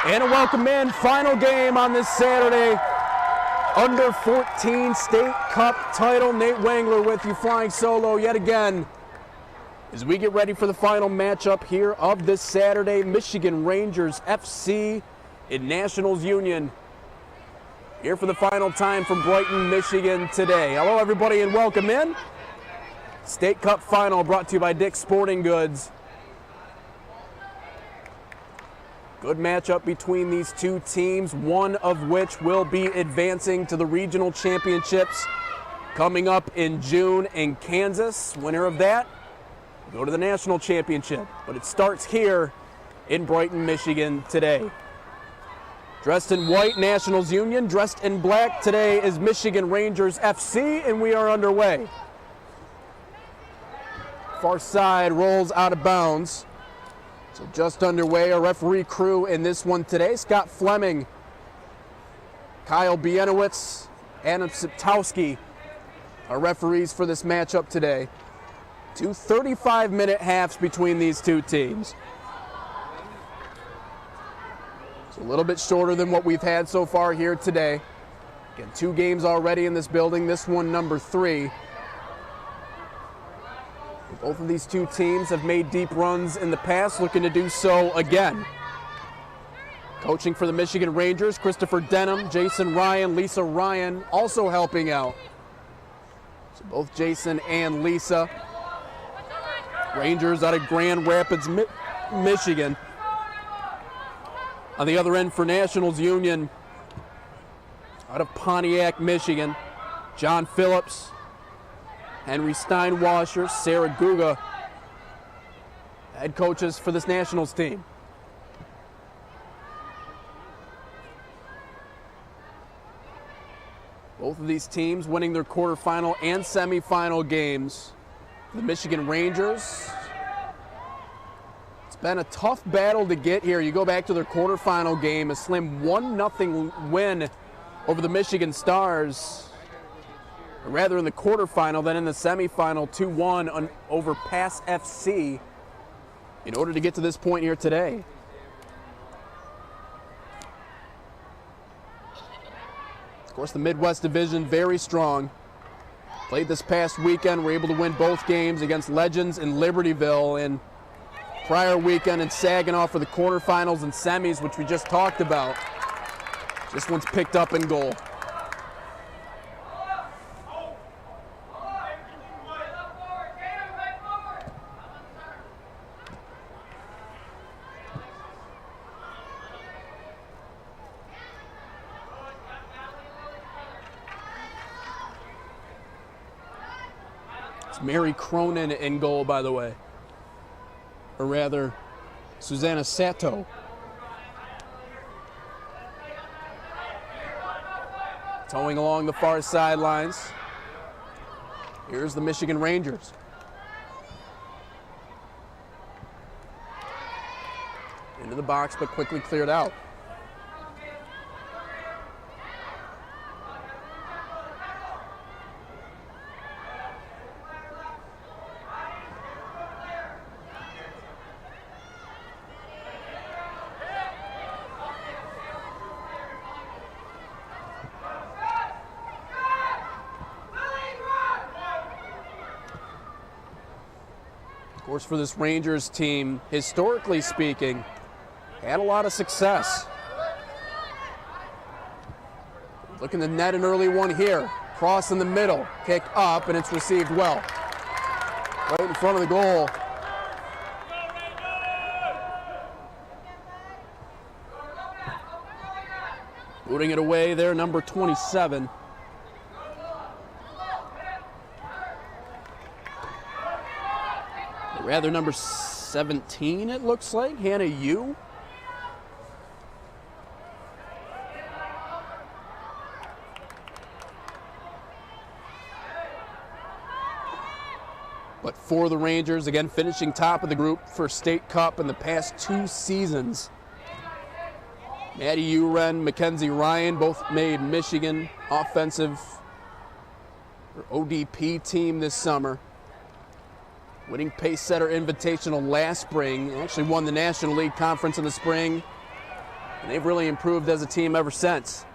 And a welcome in, final game on this Saturday. Under 14 State Cup title. Nate Wangler with you, flying solo yet again as we get ready for the final matchup here of this Saturday. Michigan Rangers FC in Nationals Union. Here for the final time from Brighton, Michigan today. Hello everybody and welcome in. State Cup final brought to you by Dick's Sporting Goods. Good matchup between these two teams, one of which will be advancing to the regional championships coming up in June in Kansas. Winner of that, go to the national championship. But it starts here in Brighton, Michigan today. Dressed in white, Nationals Union. Dressed in black today is Michigan Rangers FC, and we are underway. Far side rolls out of bounds. So just underway, our referee crew in this one today. Scott Fleming, Kyle Bienowitz, Adam Siptowski, our referees for this matchup today. Two 35-minute halves between these two teams. It's a little bit shorter than what we've had so far here today. Again, 2 games already in this building, this one number 3. Both of these two teams have made deep runs in the past, looking to do so again. Coaching for the Michigan Rangers, Christopher Denham, Jason Ryan, Lisa Ryan also helping out. So both Jason and Lisa. Rangers out of Grand Rapids, Michigan. On the other end for Nationals Union, out of Pontiac, Michigan, John Phillips, Henry Steinwasser, Sarah Guga, head coaches for this Nationals team. Both of these teams winning their quarterfinal and semifinal games. The Michigan Rangers, it's been a tough battle to get here. You go back to their quarterfinal game, a slim 1-0 win over the Michigan Stars. Or rather in the quarterfinal, then in the semifinal, 2-1 over Pass FC in order to get to this point here today. Of course, the Midwest Division, very strong. Played this past weekend, were able to win both games against Legends in Libertyville, and prior weekend in Saginaw for the quarterfinals and semis, which we just talked about. This one's picked up in goal. Mary Cronin in goal, by the way. Or rather, Susanna Sato. Towing along the far sidelines. Here's the Michigan Rangers. Into the box, but quickly cleared out. Of course, for this Rangers team, historically speaking, had a lot of success. Looking to net an early one here. Cross in the middle, kick up, and it's received well. Right in front of the goal. Booting it away there, number 27. Rather number 17, it looks like, Hannah Yu. But for the Rangers, again, finishing top of the group for State Cup in the past 2 seasons. Maddie Uren, Mackenzie Ryan, both made Michigan offensive or ODP team this summer. Winning Pace Setter Invitational last spring. Actually won the National League Conference in the spring. And they've really improved as a team ever since.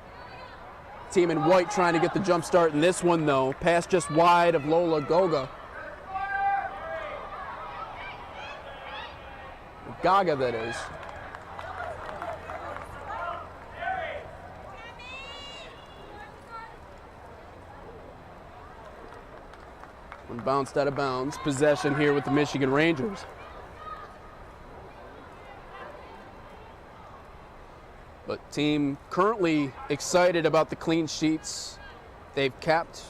Team in white trying to get the jump start in this one, though. Pass just wide of Lola Goga. Gaga, that is. One bounced out of bounds. Possession here with the Michigan Rangers. But team currently excited about the clean sheets they've kept,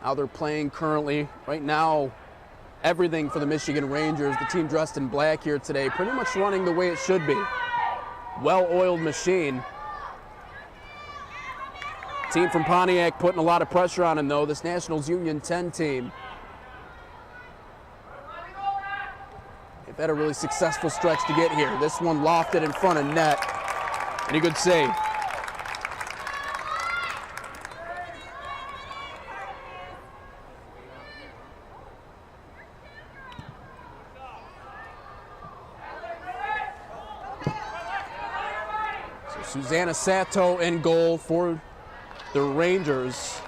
how they're playing currently. Right now, everything for the Michigan Rangers, the team dressed in black here today, pretty much running the way it should be. Well-oiled machine. Team from Pontiac putting a lot of pressure on them, though, this Nationals Union 10 team. They've had a really successful stretch to get here. This one lofted in front of net. And a good save. So Susanna Sato in goal for the Rangers.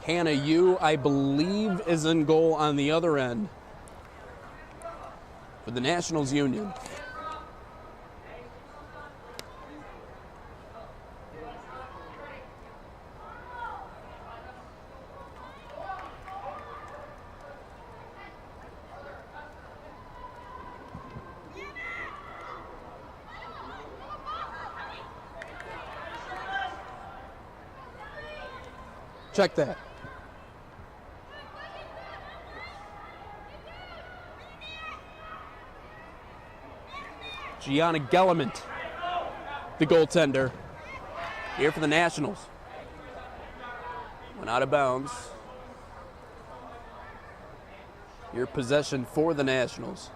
Hannah Yu, I believe, is in goal on the other end for the Nationals Union. Check that. Gianna Gellement, the goaltender, here for the Nationals. Went out of bounds. Here possession for the Nationals.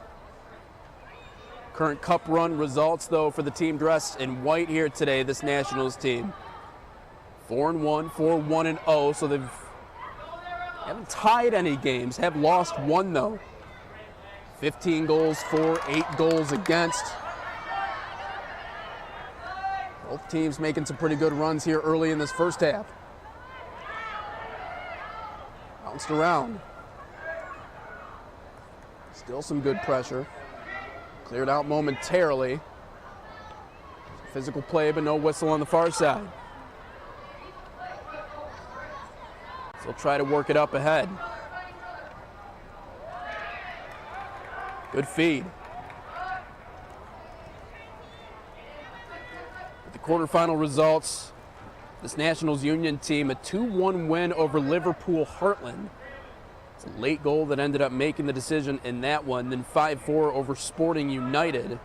Current cup run results, though, for the team dressed in white here today, this Nationals team. 4-1, 4-1-0, so they haven't tied any games, have lost one, though. 15 goals for, 8 goals against. Both teams making some pretty good runs here early in this first half. Bounced around. Still some good pressure. Cleared out momentarily. Physical play, but no whistle on the far side. So they'll try to work it up ahead. Good feed. With the quarterfinal results, this Nationals Union team, a 2-1 win over Liverpool Heartland. It's a late goal that ended up making the decision in that one, then 5-4 over Sporting United.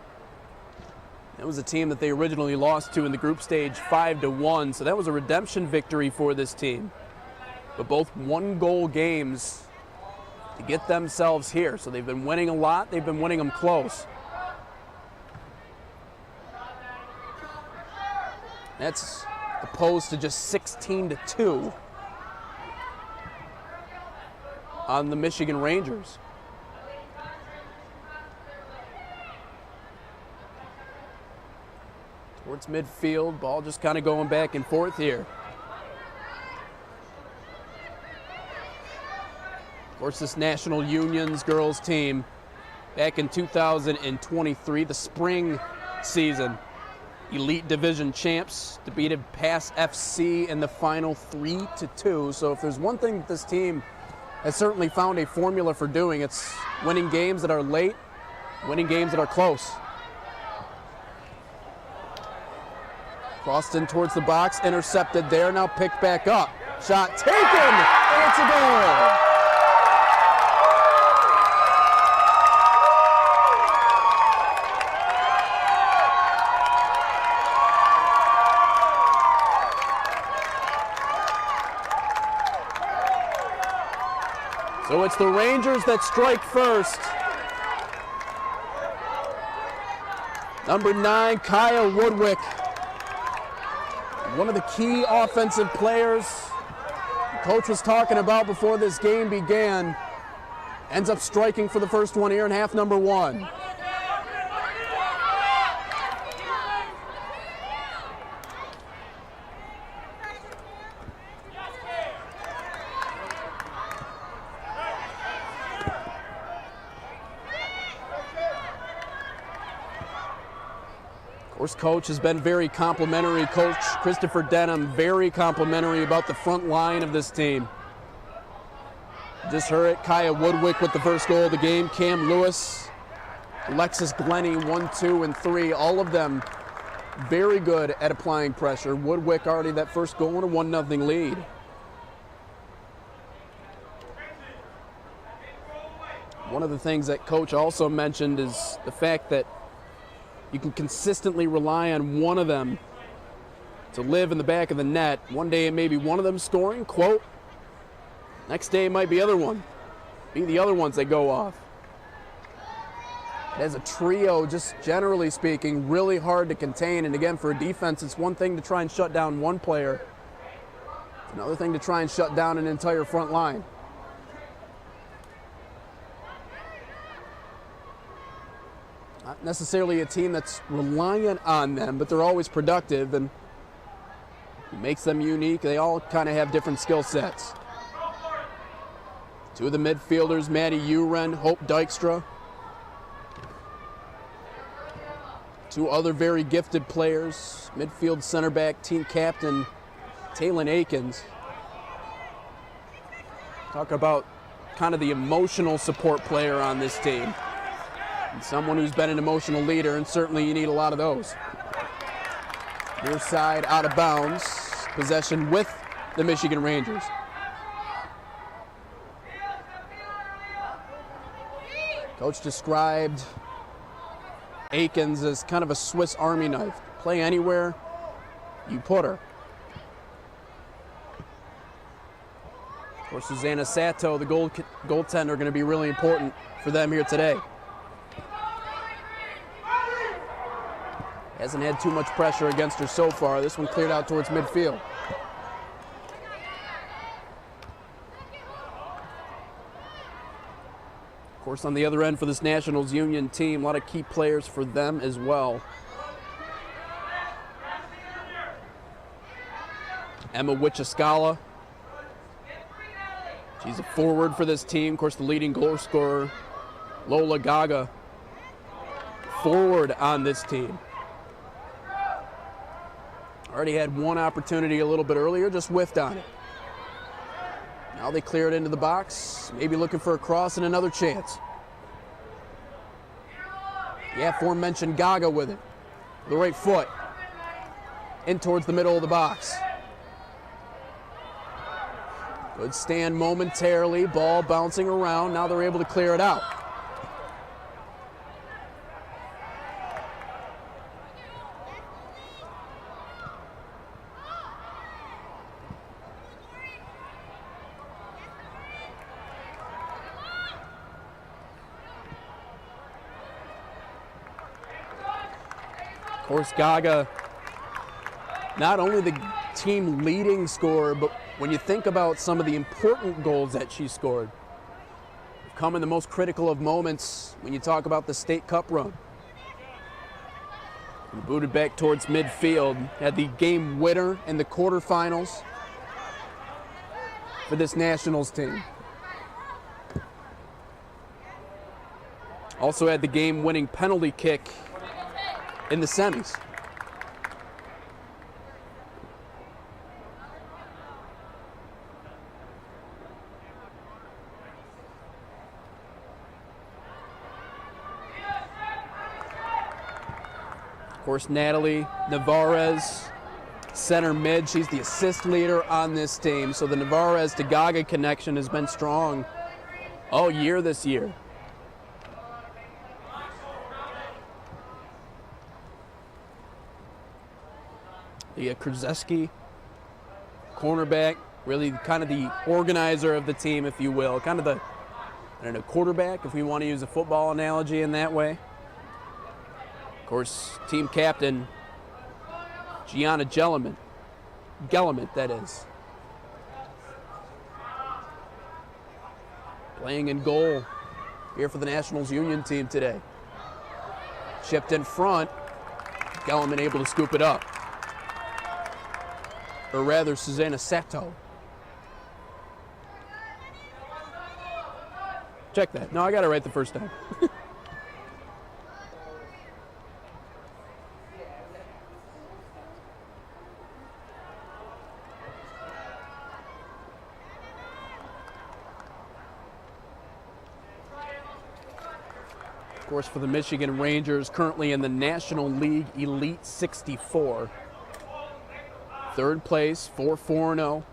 That was a team that they originally lost to in the group stage 5-1, so that was a redemption victory for this team. But both one-goal games to get themselves here. So they've been winning a lot. They've been winning them close. That's opposed to just 16-2 on the Michigan Rangers. Towards midfield, ball just kind of going back and forth here. Of course, this National Union's girls team, back in 2023, the spring season, Elite Division champs, defeated Pass FC in the final 3-2. So if there's one thing that this team has certainly found a formula for doing, it's winning games that are late, winning games that are close. Crossed in towards the box, intercepted there, now picked back up. Shot taken, and it's a goal. So it's the Rangers that strike first. Number 9, Kaya Woodwick. One of the key offensive players the coach was talking about before this game began. Ends up striking for the first one here in half number 1. course, coach has been very complimentary. Coach Christopher Denham, very complimentary about the front line of this team. Just heard it, Kaya Woodwick with the first goal of the game, Cam Lewis, Alexis Glennie, 1, 2, and 3, all of them very good at applying pressure. Woodwick already that first goal in a 1-0 lead. One of the things that coach also mentioned is the fact that you can consistently rely on one of them to live in the back of the net. One day it may be one of them scoring, quote. Next day it might be the other ones that go off. As a trio, just generally speaking, really hard to contain. And again, for a defense, it's one thing to try and shut down one player. It's another thing to try and shut down an entire front line. Not necessarily a team that's reliant on them, but they're always productive, and it makes them unique. They all kind of have different skill sets. Two of the midfielders, Maddie Uren, Hope Dykstra. Two other very gifted players, midfield center back, team captain, Taylon Akins. Talk about kind of the emotional support player on this team. And someone who's been an emotional leader, and certainly you need a lot of those. Near side, out of bounds, possession with the Michigan Rangers. Coach described Akins as kind of a Swiss Army knife. Play anywhere, you put her. Of course, Susanna Sato, the goaltender, going to be really important for them here today. Hasn't had too much pressure against her so far. This one cleared out towards midfield. Of course, on the other end for this Nationals Union team, a lot of key players for them as well. Emma Wichaskala. She's a forward for this team. Of course, the leading goal scorer, Lola Gaga, forward on this team. Already had one opportunity a little bit earlier, just whiffed on it. Now they clear it into the box, maybe looking for a cross and another chance. The aforementioned Gaga with it. The right foot. In towards the middle of the box. Good stand momentarily, ball bouncing around. Now they're able to clear it out. Of course, Gaga, not only the team leading scorer, but when you think about some of the important goals that she scored, come in the most critical of moments when you talk about the state cup run. And booted back towards midfield, had the game winner in the quarterfinals for this Nationals team. Also had the game-winning penalty kick in the semis. Of course, Natalie Navarez, center mid. She's the assist leader on this team. So the Navarez to Gaga connection has been strong all year this year. The Krzyzewski, cornerback, really kind of the organizer of the team, if you will. Kind of the, I don't know, quarterback, if we want to use a football analogy in that way. Of course, team captain, Gianna Gellerman, that is. Playing in goal here for the Nationals Union team today. Chipped in front, Gellerman able to scoop it up. Or rather, Susanna Sato. Check that. No, I got it right the first time. course, for the Michigan Rangers, currently in the National League Elite 64. Third place, 4-4-0.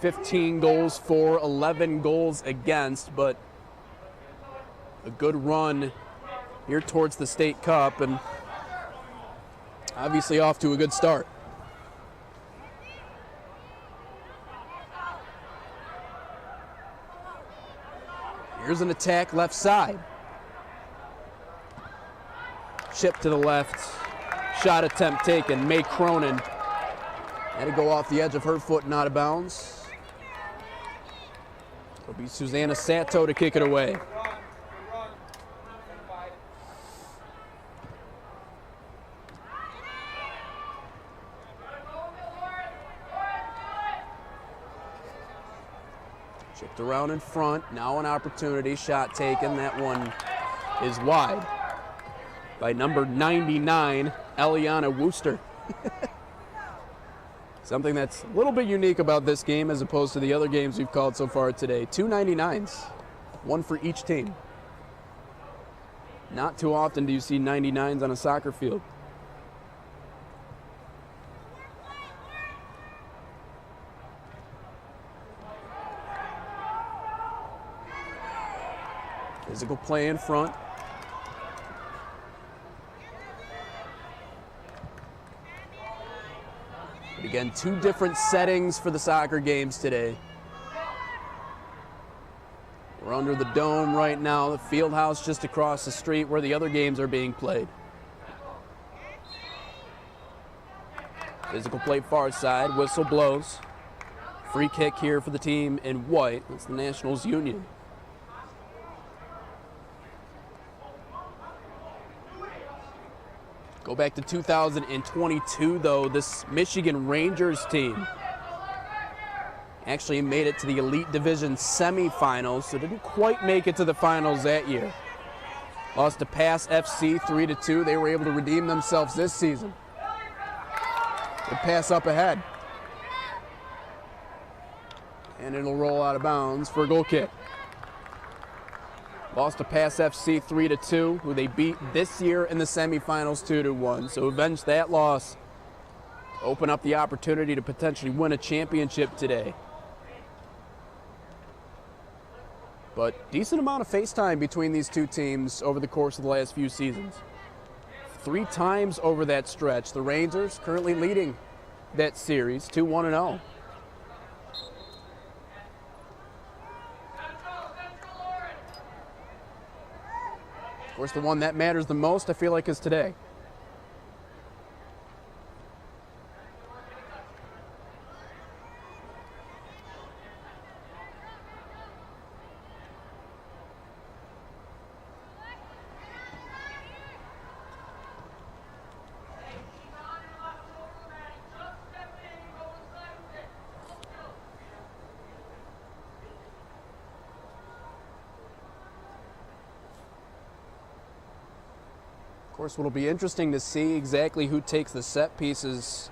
15 goals for, 11 goals against, but a good run here towards the State Cup, and obviously off to a good start. Here's an attack left side. Chip to the left. Shot attempt taken. May Cronin had to go off the edge of her foot and out of bounds. It'll be Susanna Sato to kick it away. Chipped around in front. Now an opportunity. Shot taken. That one is wide by number 99, Eliana Wooster. Something that's a little bit unique about this game as opposed to the other games we've called so far today. 2 99s, one for each team. Not too often do you see 99s on a soccer field. Physical play in front. But again, 2 different settings for the soccer games today. We're under the dome right now, the field house just across the street where the other games are being played. Physical play far side, whistle blows. Free kick here for the team in white. That's the Nationals Union. Go back to 2022, though. This Michigan Rangers team actually made it to the Elite Division semifinals, so didn't quite make it to the finals that year. Lost to Pass FC 3-2. They were able to redeem themselves this season. They pass up ahead. And it'll roll out of bounds for a goal kick. Lost to Pass FC 3-2, who they beat this year in the semifinals 2-1. So avenge that loss. Open up the opportunity to potentially win a championship today. But decent amount of face time between these two teams over the course of the last few seasons. 3 times over that stretch. The Rangers currently leading that series 2-1-0. Of course, the one that matters the most, I feel like, is today. Of course, what'll be interesting to see exactly who takes the set pieces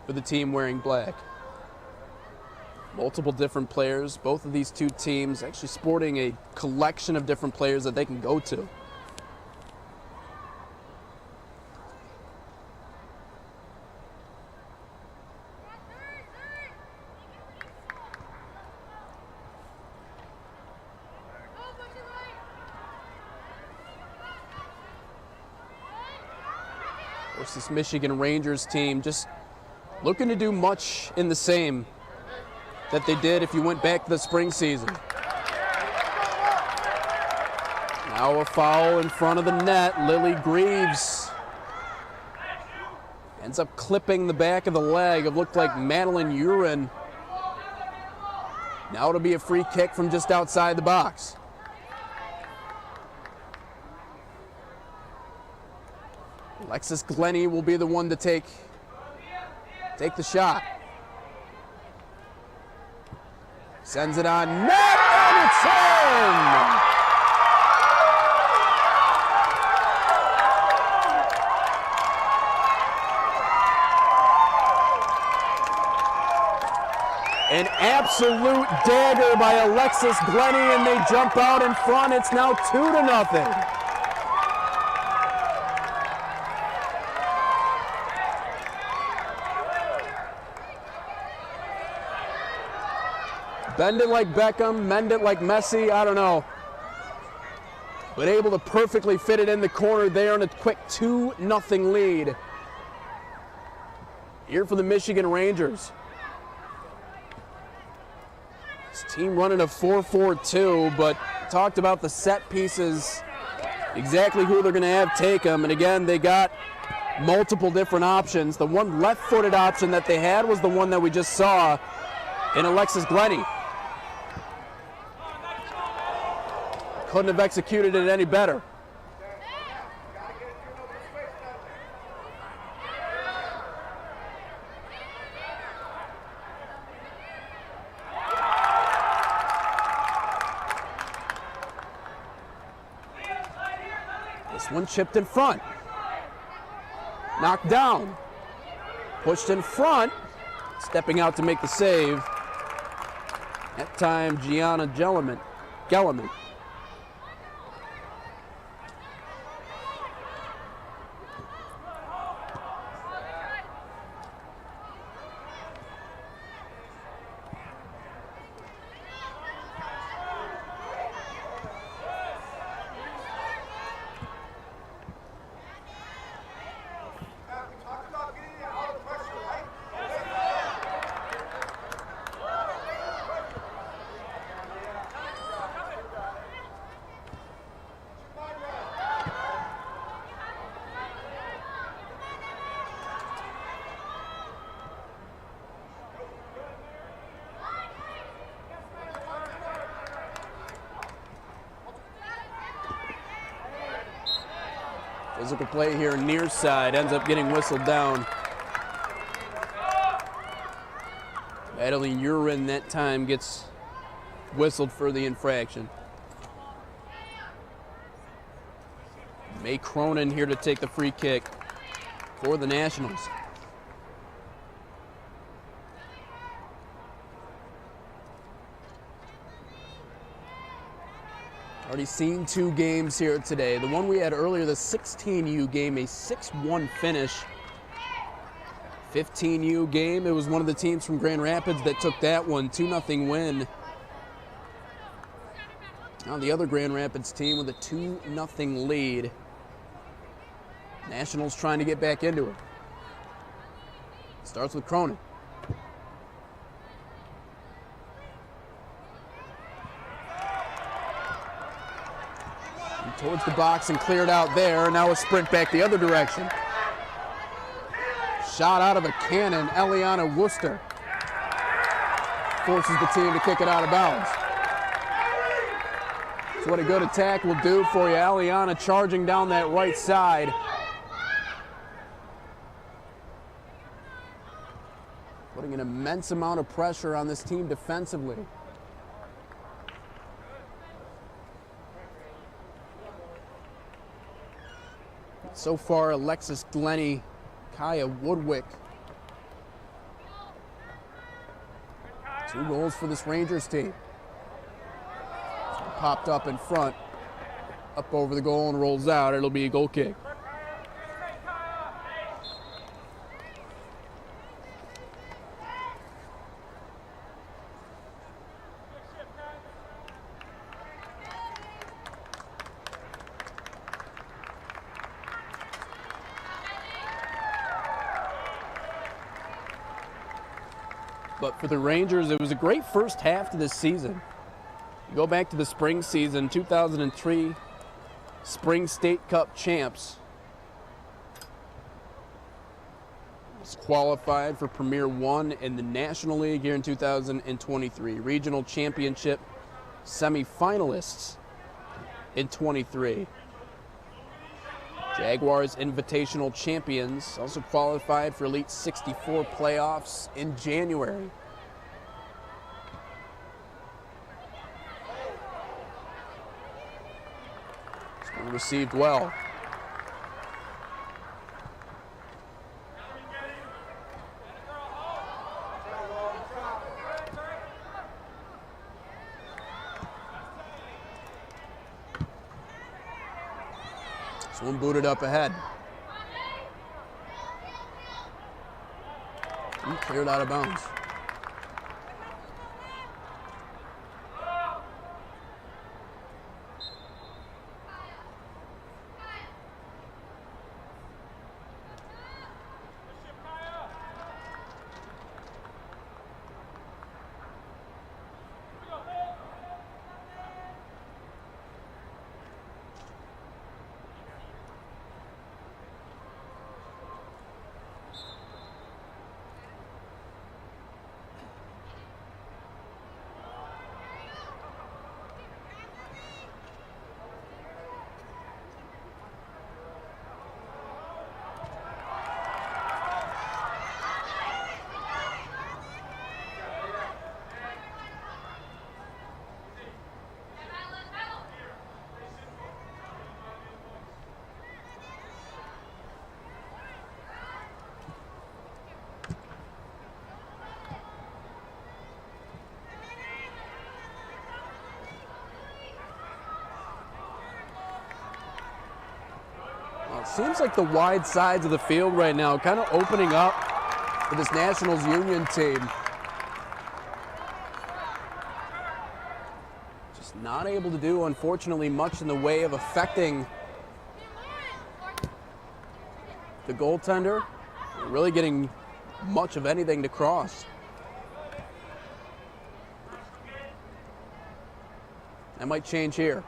for the team wearing black. Multiple different players, both of these two teams actually sporting a collection of different players that they can go to. Of course, this Michigan Rangers team just looking to do much in the same that they did if you went back to the spring season. Now a foul in front of the net. Lily Greaves ends up clipping the back of the leg. It looked like Madeline Urin. Now it'll be a free kick from just outside the box. Alexis Glennie will be the one to take the shot. Sends it on net, and it's in! An absolute dagger by Alexis Glennie, and they jump out in front. It's now 2-0. Bend it like Beckham, mend it like Messi, I don't know. But able to perfectly fit it in the corner there on a quick 2-0 lead. Here for the Michigan Rangers. This team running a 4-4-2, but talked about the set pieces, exactly who they're going to have take them. And again, they got multiple different options. The one left-footed option that they had was the one that we just saw in Alexis Glennie. Couldn't have executed it any better. This one chipped in front. Knocked down. Pushed in front. Stepping out to make the save. That time, Gianna Gellerman. Physical play here near side, ends up getting whistled down. Madeline Urin that time gets whistled for the infraction. May Cronin here to take the free kick for the Nationals. Already seen two games here today. The one we had earlier, the 16U game, a 6-1 finish. 15U game, it was one of the teams from Grand Rapids that took that one, 2-0 win. Now the other Grand Rapids team with a 2-0 lead. Nationals trying to get back into it. Starts with Cronin. Towards the box and cleared out there. Now a sprint back the other direction. Shot out of a cannon, Eliana Worcester. Forces the team to kick it out of bounds. That's what a good attack will do for you. Eliana charging down that right side. Putting an immense amount of pressure on this team defensively. So far, Alexis Glennie, Kaya Woodwick. 2 goals for this Rangers team. Popped up in front, up over the goal and rolls out. It'll be a goal kick. But for the Rangers, it was a great first half to this season. You go back to the spring season, 2003 Spring State Cup champs. Was qualified for Premier 1 in the National League here in 2023. Regional Championship semifinalists in 23. Jaguars Invitational champions, also qualified for Elite 64 playoffs in January. It's been received well. One booted up ahead. And cleared out of bounds. seems like the wide sides of the field right now kind of opening up for this Nationals Union team. Just not able to do, unfortunately, much in the way of affecting the goaltender. Really getting much of anything to cross. That might change here.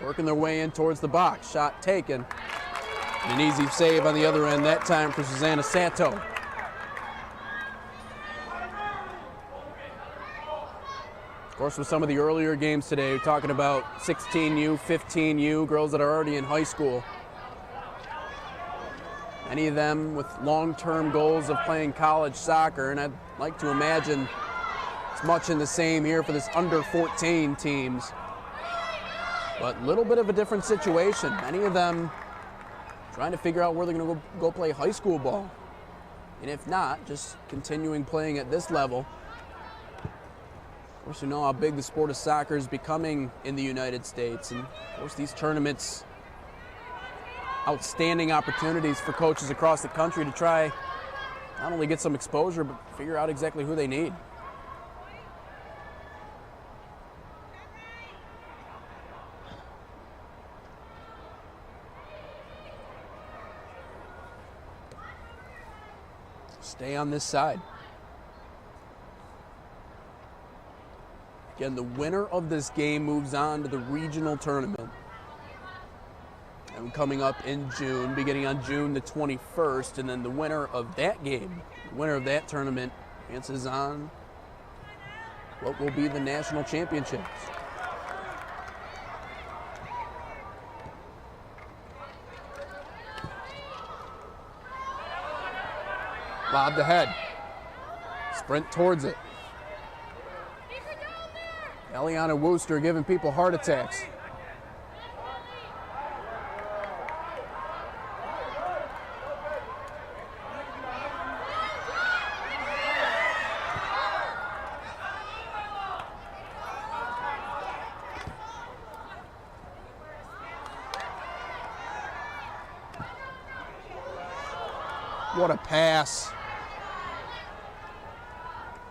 Working their way in towards the box. Shot taken. And an easy save on the other end that time for Susanna Sato. Of course, with some of the earlier games today, we're talking about 16U, 15U, girls that are already in high school. Many of them with long-term goals of playing college soccer, and I'd like to imagine it's much in the same here for this under 14 teams. But a little bit of a different situation. Many of them trying to figure out where they're going to go play high school ball. And if not, just continuing playing at this level. Of course, you know how big the sport of soccer is becoming in the United States. And of course, these tournaments, outstanding opportunities for coaches across the country to try not only get some exposure, but figure out exactly who they need. Stay on this side. Again, the winner of this game moves on to the regional tournament. And coming up in June, beginning on June the 21st, and then the winner of that game, the winner of that tournament, advances on what will be the national championships. Lobbed ahead. Sprint towards it. Eliana Wooster giving people heart attacks. What a pass.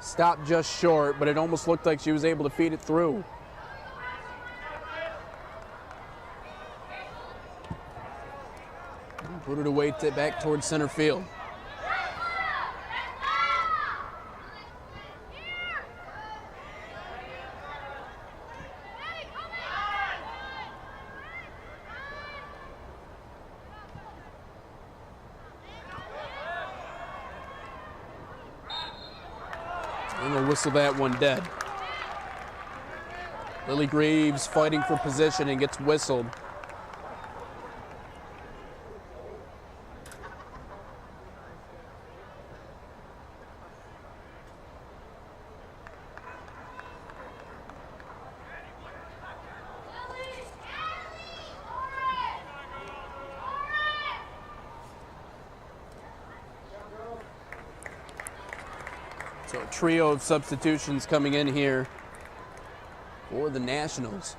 Stopped just short, but it almost looked like she was able to feed it through. Put it away back towards center field. And they'll whistle that one dead. Lily Greaves fighting for position and gets whistled. So a trio of substitutions coming in here for the Nationals.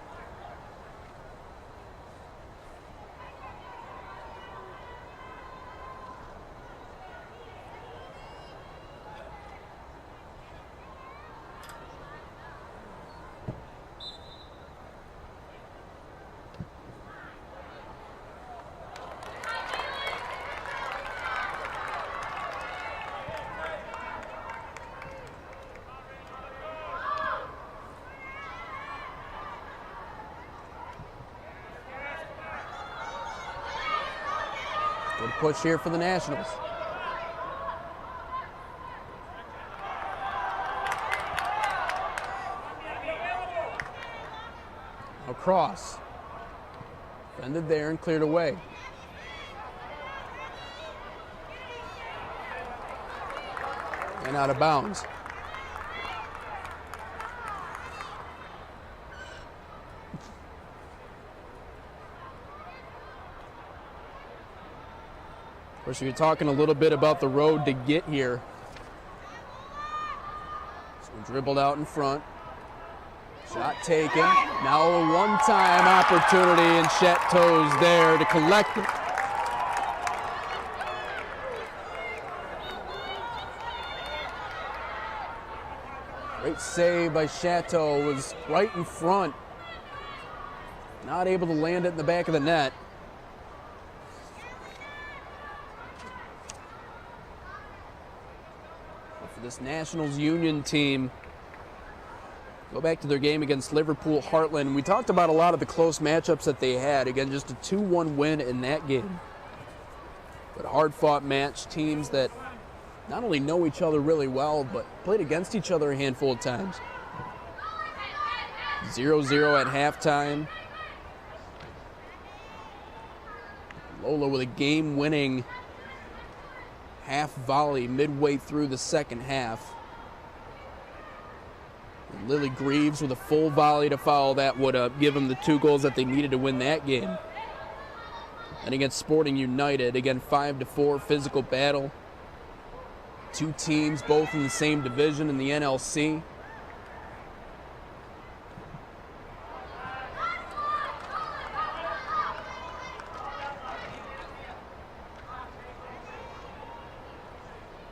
Good push here for the Nationals. Across. Ended there and cleared away. And out of bounds. Of course, you're talking a little bit about the road to get here. So dribbled out in front. Shot taken. Now a one-time opportunity, and Chateau's there to collect it. Great save by Chateau, was right in front. Not able to land it in the back of the net. But for this Nationals Union team, go back to their game against Liverpool Heartland. We talked about a lot of the close matchups that they had. Again, just a 2-1 win in that game. But hard-fought match, teams that not only know each other really well, but played against each other a handful of times. 0-0 at halftime. Lola with a game-winning half volley midway through the second half. And Lily Greaves with a full volley to follow that would give them the 2 goals that they needed to win that game. And against Sporting United, again 5-4 physical battle. 2 teams both in the same division in the NLC.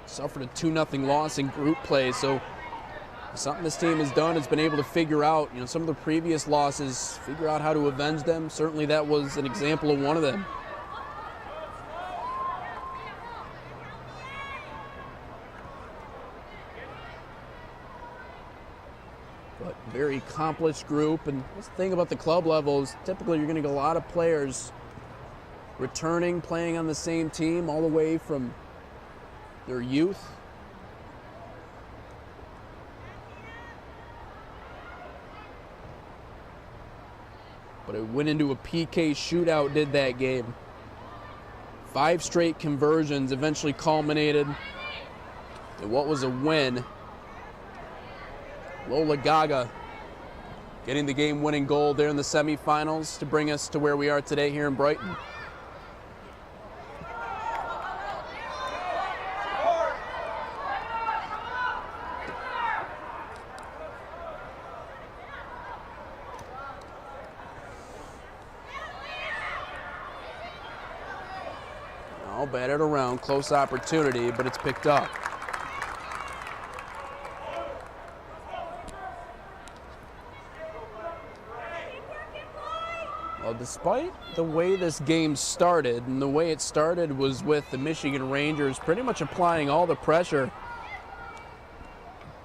Suffered a 2-0 loss in group play, so something this team has done has been able to figure out, some of the previous losses, figure out how to avenge them. Certainly that was an example of one of them. But very accomplished group, and that's the thing about the club level is typically you're going to get a lot of players returning, playing on the same team all the way from their youth. But it went into a PK shootout, did that game. 5 straight conversions eventually culminated in what was a win. Lola Gaga getting the game-winning goal there in the semifinals to bring us to where we are today here in Brighton. Batted around, close opportunity, but it's picked up. Well, despite the way this game started, and the way it started was with the Michigan Rangers pretty much applying all the pressure,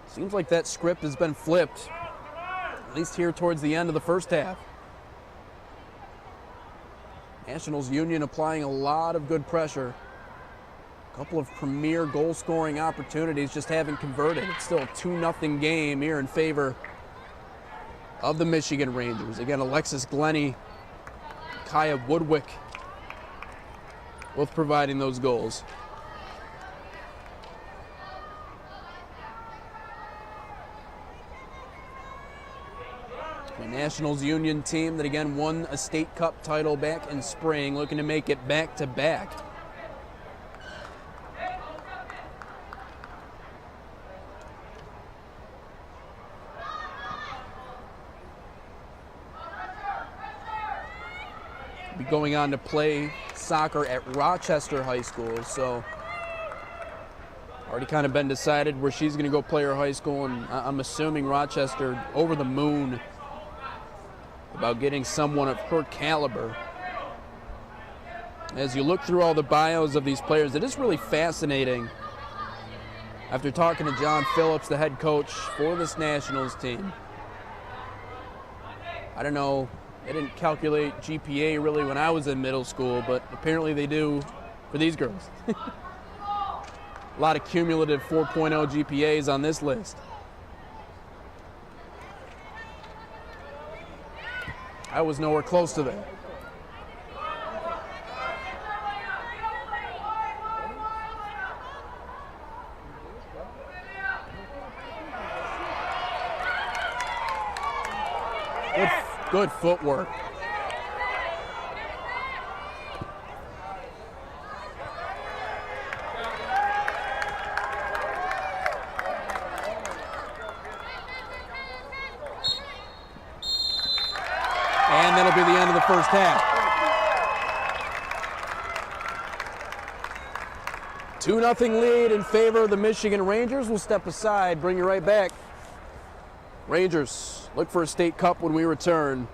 seems like that script has been flipped, at least here towards the end of the first half. Nationals Union applying a lot of good pressure. A couple of premier goal-scoring opportunities, just haven't converted. It's still a 2-0 game here in favor of the Michigan Rangers. Again, Alexis Glennie, Kaya Woodwick, both providing those goals. The Nationals Union team that again won a state cup title back in spring, looking to make it back-to-back. Be going on to play soccer at Rochester High School, so already kind of been decided where she's going to go play her high school, and I'm assuming Rochester over the moon about getting someone of her caliber. As you look through all the bios of these players, it is really fascinating. After talking to John Phillips, the head coach for this Nationals team, I don't know, they didn't calculate GPA really when I was in middle school, but apparently they do for these girls. A lot of cumulative 4.0 GPAs on this list. I was nowhere close to that. Good footwork. first half. 2-0 lead in favor of the Michigan Rangers. We'll step aside, bring you right back. Rangers, look for a state cup when we return.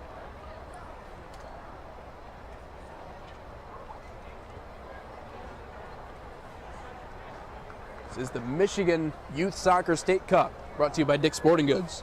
This is the Michigan Youth Soccer State Cup, brought to you by Dick's Sporting Goods.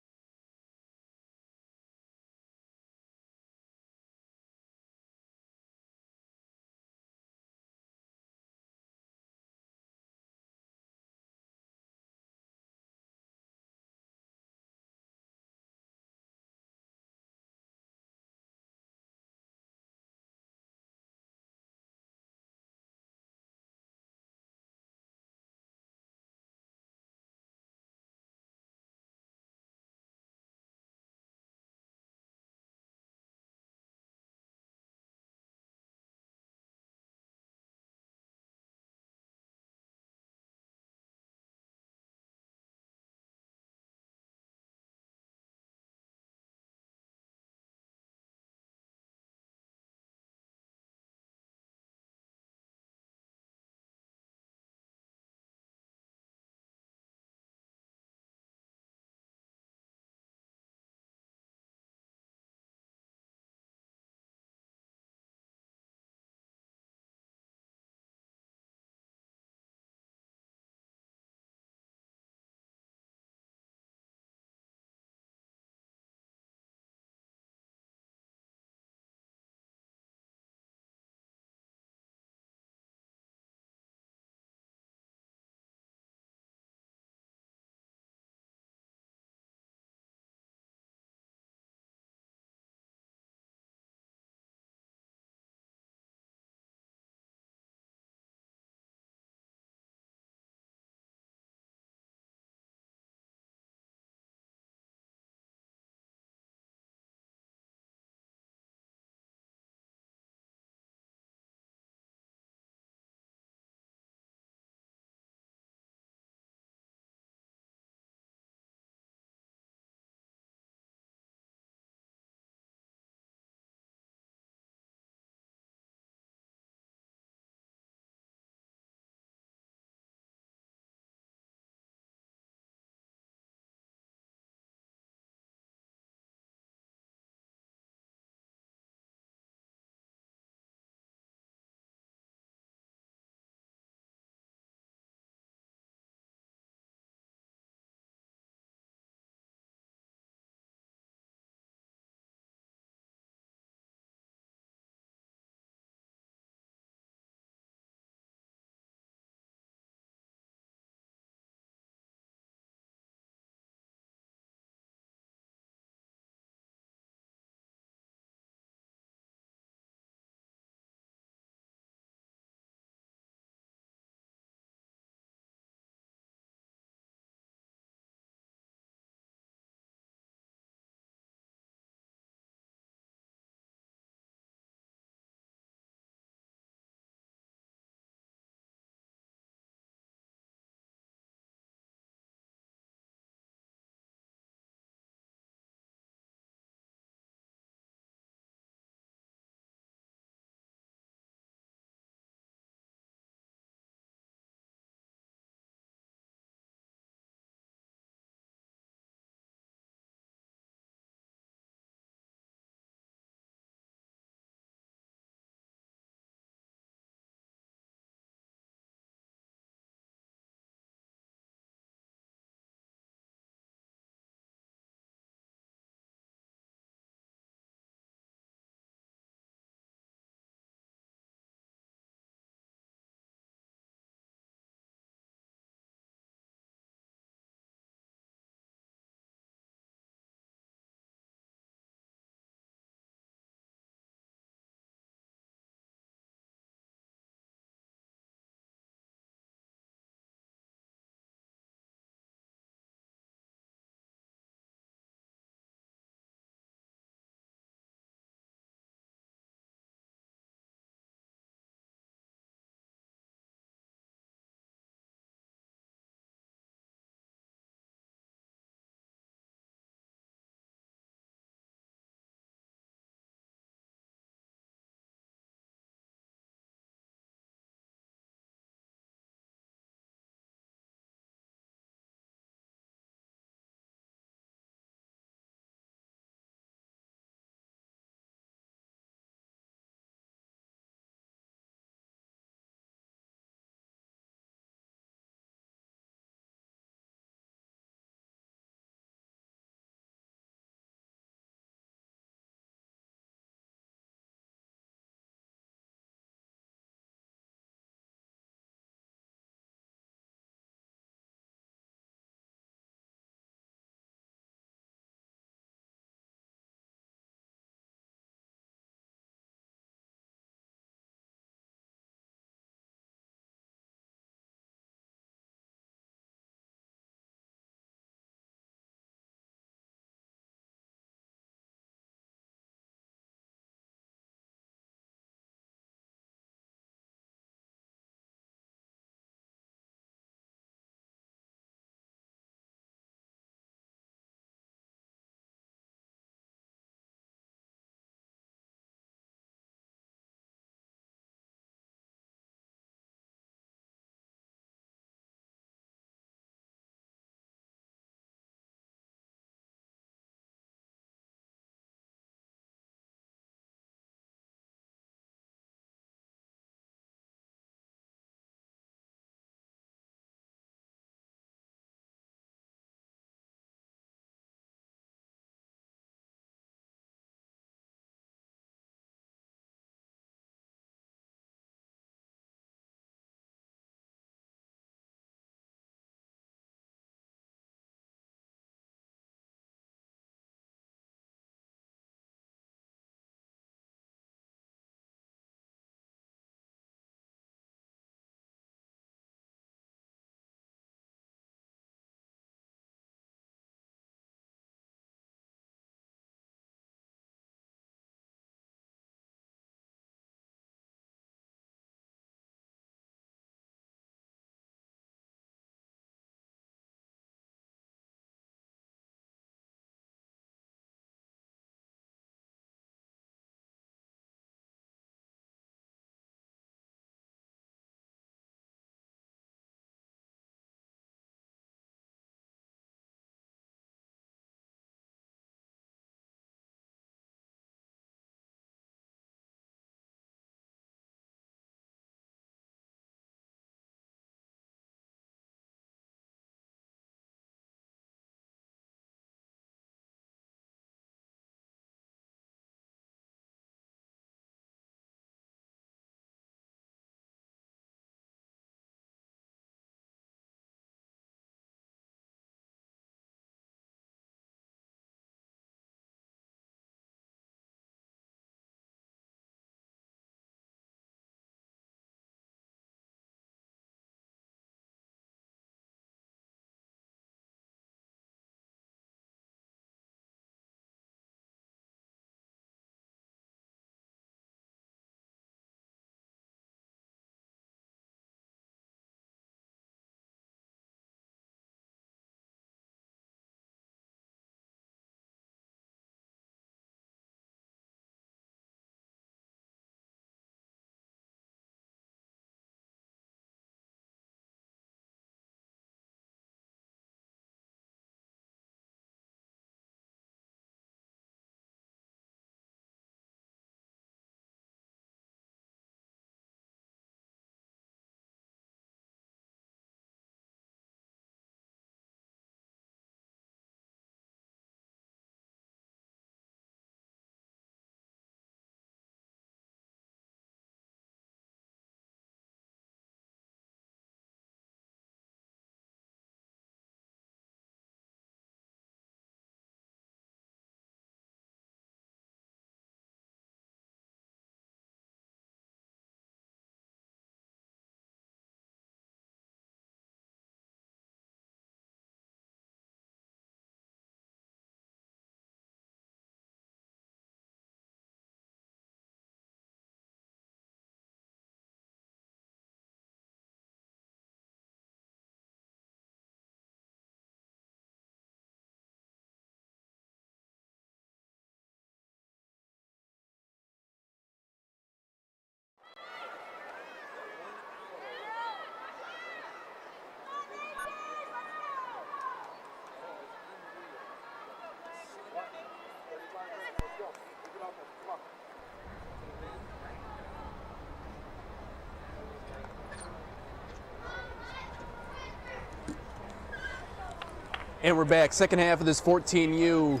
And we're back. Second half of this 14U.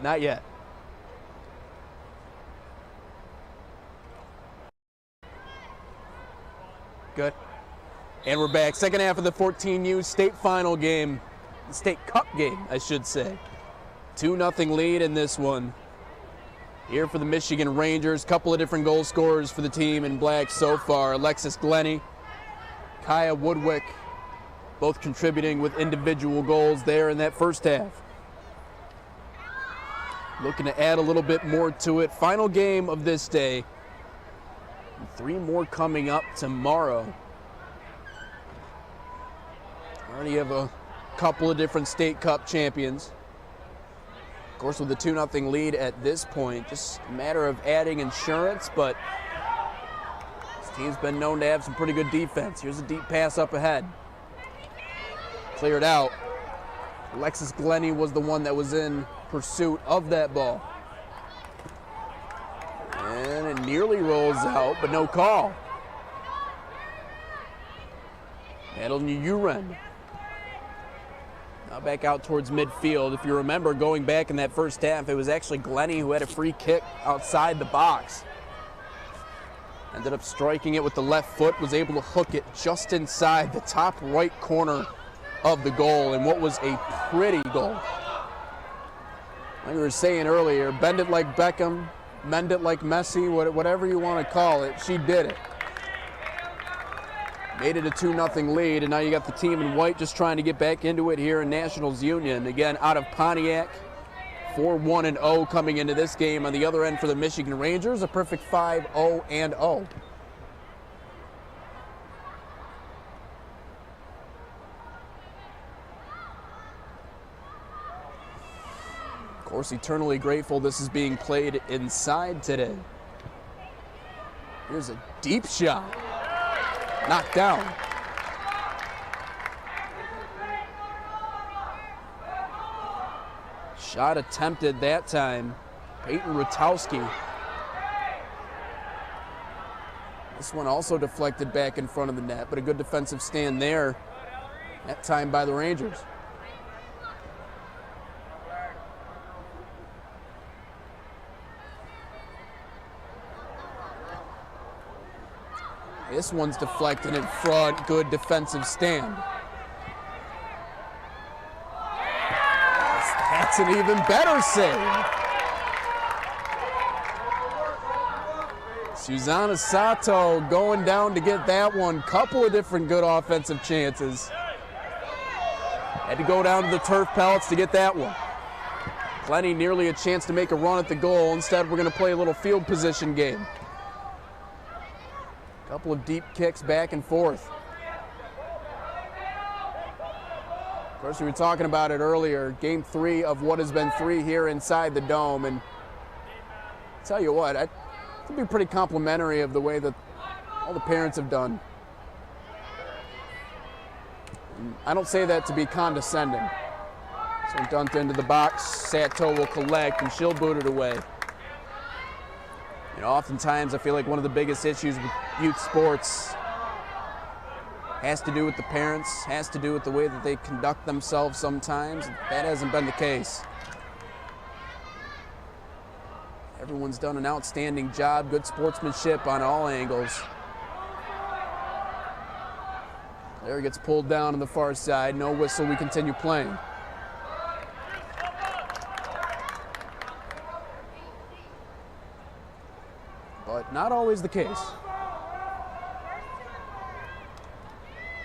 Not yet. Good. And we're back. Second half of the 14U state final game. State Cup game, I should say. 2-0 lead in this one. Here for the Michigan Rangers. Couple of different goal scorers for the team in black so far. Alexis Glenny, Kaya Woodwick, both contributing with individual goals there in that first half. Looking to add a little bit more to it. Final game of this day. 3 more coming up tomorrow. Already have a couple of different state cup champions. Of course, with the 2-0 lead at this point, just a matter of adding insurance, but this team's been known to have some pretty good defense. Here's a deep pass up ahead. Cleared out. Alexis Glenny was the one that was in pursuit of that ball. And it nearly rolls out, but no call. Madeline Uren. Now back out towards midfield. If you remember, going back in that first half, it was actually Glenny who had a free kick outside the box. Ended up striking it with the left foot, was able to hook it just inside the top right corner of the goal, and what was a pretty goal. Like we were saying earlier, bend it like Beckham, mend it like Messi, whatever you want to call it, she did it. Made it a 2-0 lead, and now you got the team in white just trying to get back into it here in Nationals Union. Again, out of Pontiac, 4-1-0 coming into this game. On the other end for the Michigan Rangers, a perfect 5-0-0. Of course, eternally grateful this is being played inside today. Here's a deep shot. Knocked down. Shot attempted that time. Peyton Rutowski. This one also deflected back in front of the net, but a good defensive stand there. That time by the Rangers. This one's deflected in front. Good defensive stand. That's an even better save. Susanna Sato going down to get that one. Couple of different good offensive chances. Had to go down to the turf pellets to get that one. Glenny nearly a chance to make a run at the goal. Instead, we're going to play a little field position game. Couple of deep kicks back and forth. Of course, we were talking about it earlier. Game 3 of what has been 3 here inside the Dome. And I'll tell you what, I think be pretty complimentary of the way that all the parents have done. And I don't say that to be condescending. So dunked into the box, Sato will collect, and she'll boot it away. You know, oftentimes I feel like one of the biggest issues with youth sports has to do with the parents, has to do with the way that they conduct themselves sometimes. That hasn't been the case. Everyone's done an outstanding job, good sportsmanship on all angles. There gets pulled down on the far side, no whistle, we continue playing. But not always the case.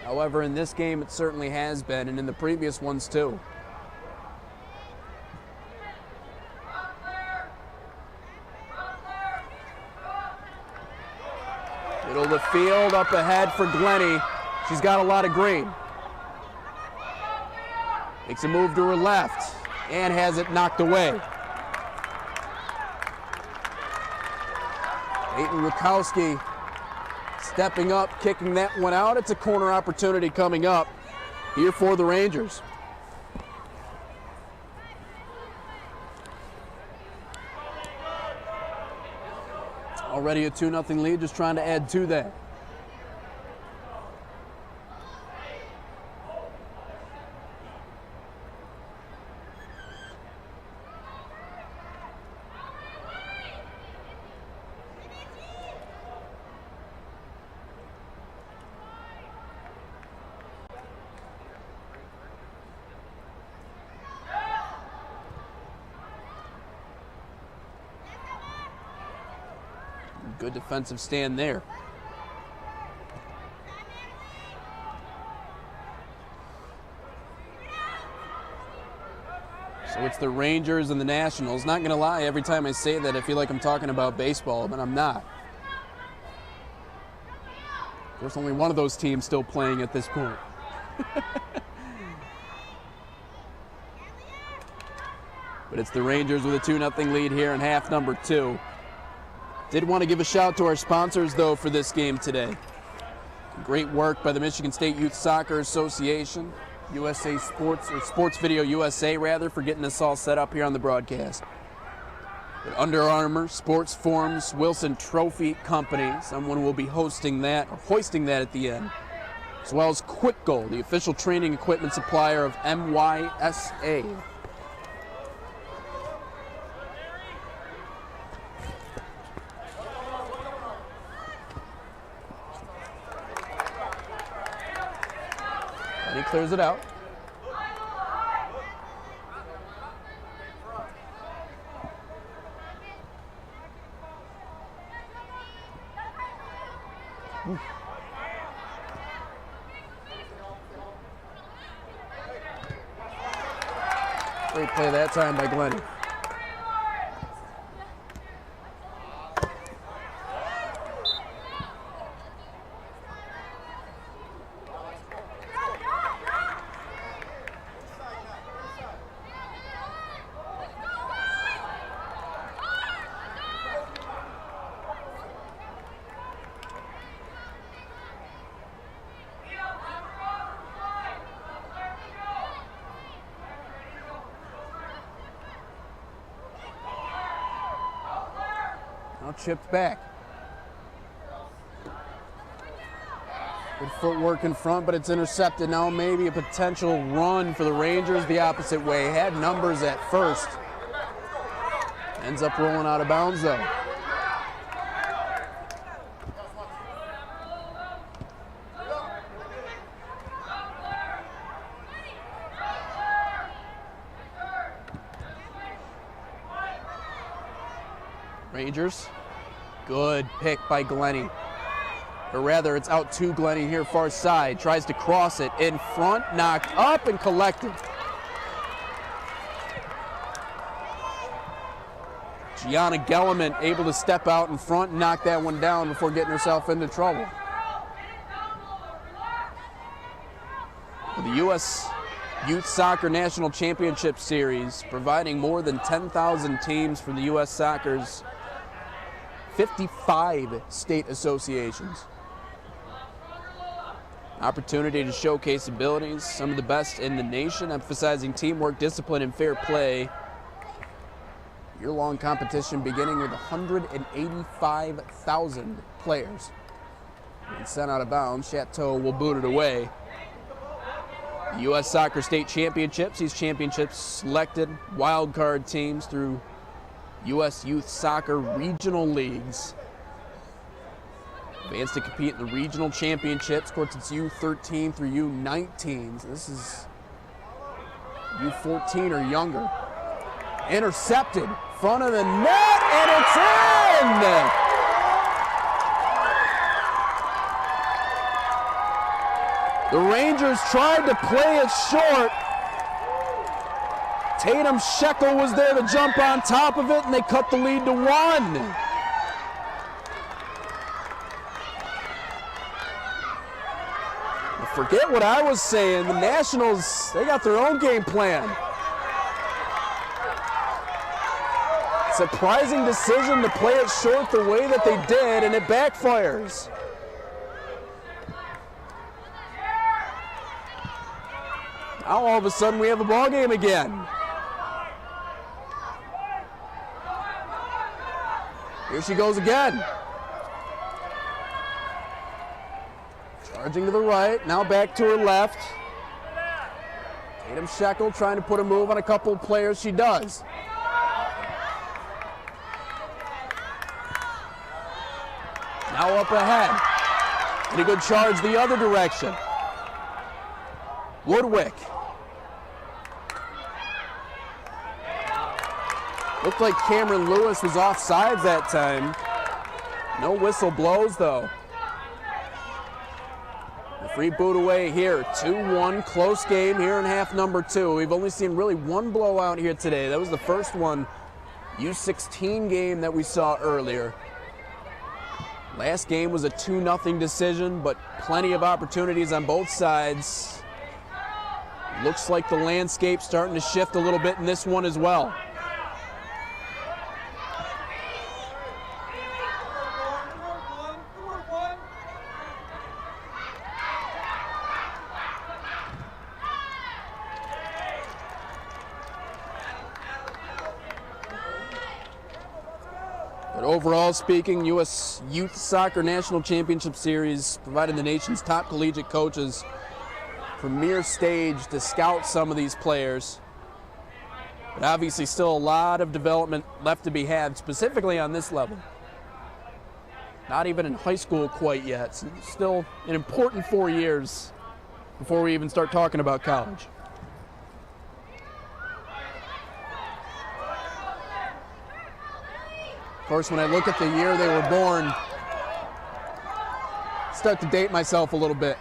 However, in this game, it certainly has been, and in the previous ones too. Middle of the field, up ahead for Glenny. She's got a lot of green. Makes a move to her left, and has it knocked away. Peyton Rukowski stepping up, kicking that one out. It's a corner opportunity coming up here for the Rangers. Already a 2-0 lead, just trying to add to that. Good defensive stand there. So it's the Rangers and the Nationals. Not going to lie, every time I say that, I feel like I'm talking about baseball, but I'm not. Of course, only one of those teams still playing at this point. But it's the Rangers with a 2-0 lead here in half number 2. Did want to give a shout to our sponsors, though, for this game today. Great work by the Michigan State Youth Soccer Association, USA Sports, or Sports Video USA, rather, for getting us all set up here on the broadcast. But Under Armour, Sports Forms, Wilson Trophy Company, someone will be hosting that, or hoisting that at the end, as well as Quick Goal, the official training equipment supplier of MYSA. And he clears it out. Great play that time by Glennie. Now chipped back. Good footwork in front, but it's intercepted. Now maybe a potential run for the Rangers the opposite way. Had numbers at first. Ends up rolling out of bounds, though. Rangers, good pick by Glennie. Or rather, it's out to Glennie here, far side. Tries to cross it in front, knocked up and collected. Gianna Gellerman able to step out in front and knock that one down before getting herself into trouble. The U.S. Youth Soccer National Championship Series, providing more than 10,000 teams from the U.S. Soccer's 55 state associations. Opportunity to showcase abilities, some of the best in the nation, emphasizing teamwork, discipline, and fair play. Year-long competition beginning with 185,000 players. And sent out of bounds, Chateau will boot it away. The U.S. Soccer State Championships, these championships selected wild card teams through U.S. Youth Soccer Regional Leagues. Advanced to compete in the regional championships. Of course, it's U13 through U19. So this is U14 or younger. Intercepted, front of the net, and it's in! The Rangers tried to play it short. Tatum Shekel was there to jump on top of it, and they cut the lead to 1. Forget what I was saying. The Nationals, they got their own game plan. Surprising decision to play it short the way that they did, and it backfires. Now all of a sudden we have a ball game again. Here she goes again. Charging to the right, now back to her left. Tatum Shekel trying to put a move on a couple of players. She does. Now up ahead. And a good charge the other direction. Woodwick. Looked like Cameron Lewis was offsides that time. No whistle blows, though. The free boot away here. 2-1, close game here in half number 2. We've only seen really one blowout here today. That was the first one, U16 game that we saw earlier. Last game was a 2-0 decision, but plenty of opportunities on both sides. Looks like the landscape's starting to shift a little bit in this one as well. But overall speaking, U.S. Youth Soccer National Championship Series provided the nation's top collegiate coaches premier stage to scout some of these players. But obviously still a lot of development left to be had, specifically on this level. Not even in high school quite yet. So still an important 4 years before we even start talking about college. Of course, when I look at the year they were born, start to date myself a little bit.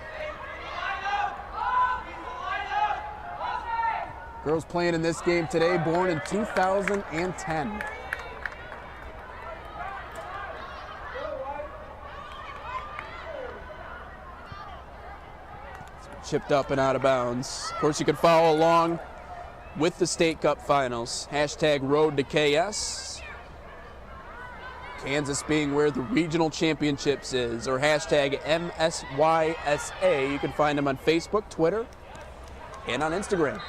Girls playing in this game today, born in 2010. Chipped up and out of bounds. Of course, you can follow along with the State Cup Finals. Hashtag Road to KS. Kansas being where the regional championships is, or hashtag MSYSA. You can find them on Facebook, Twitter, and on Instagram.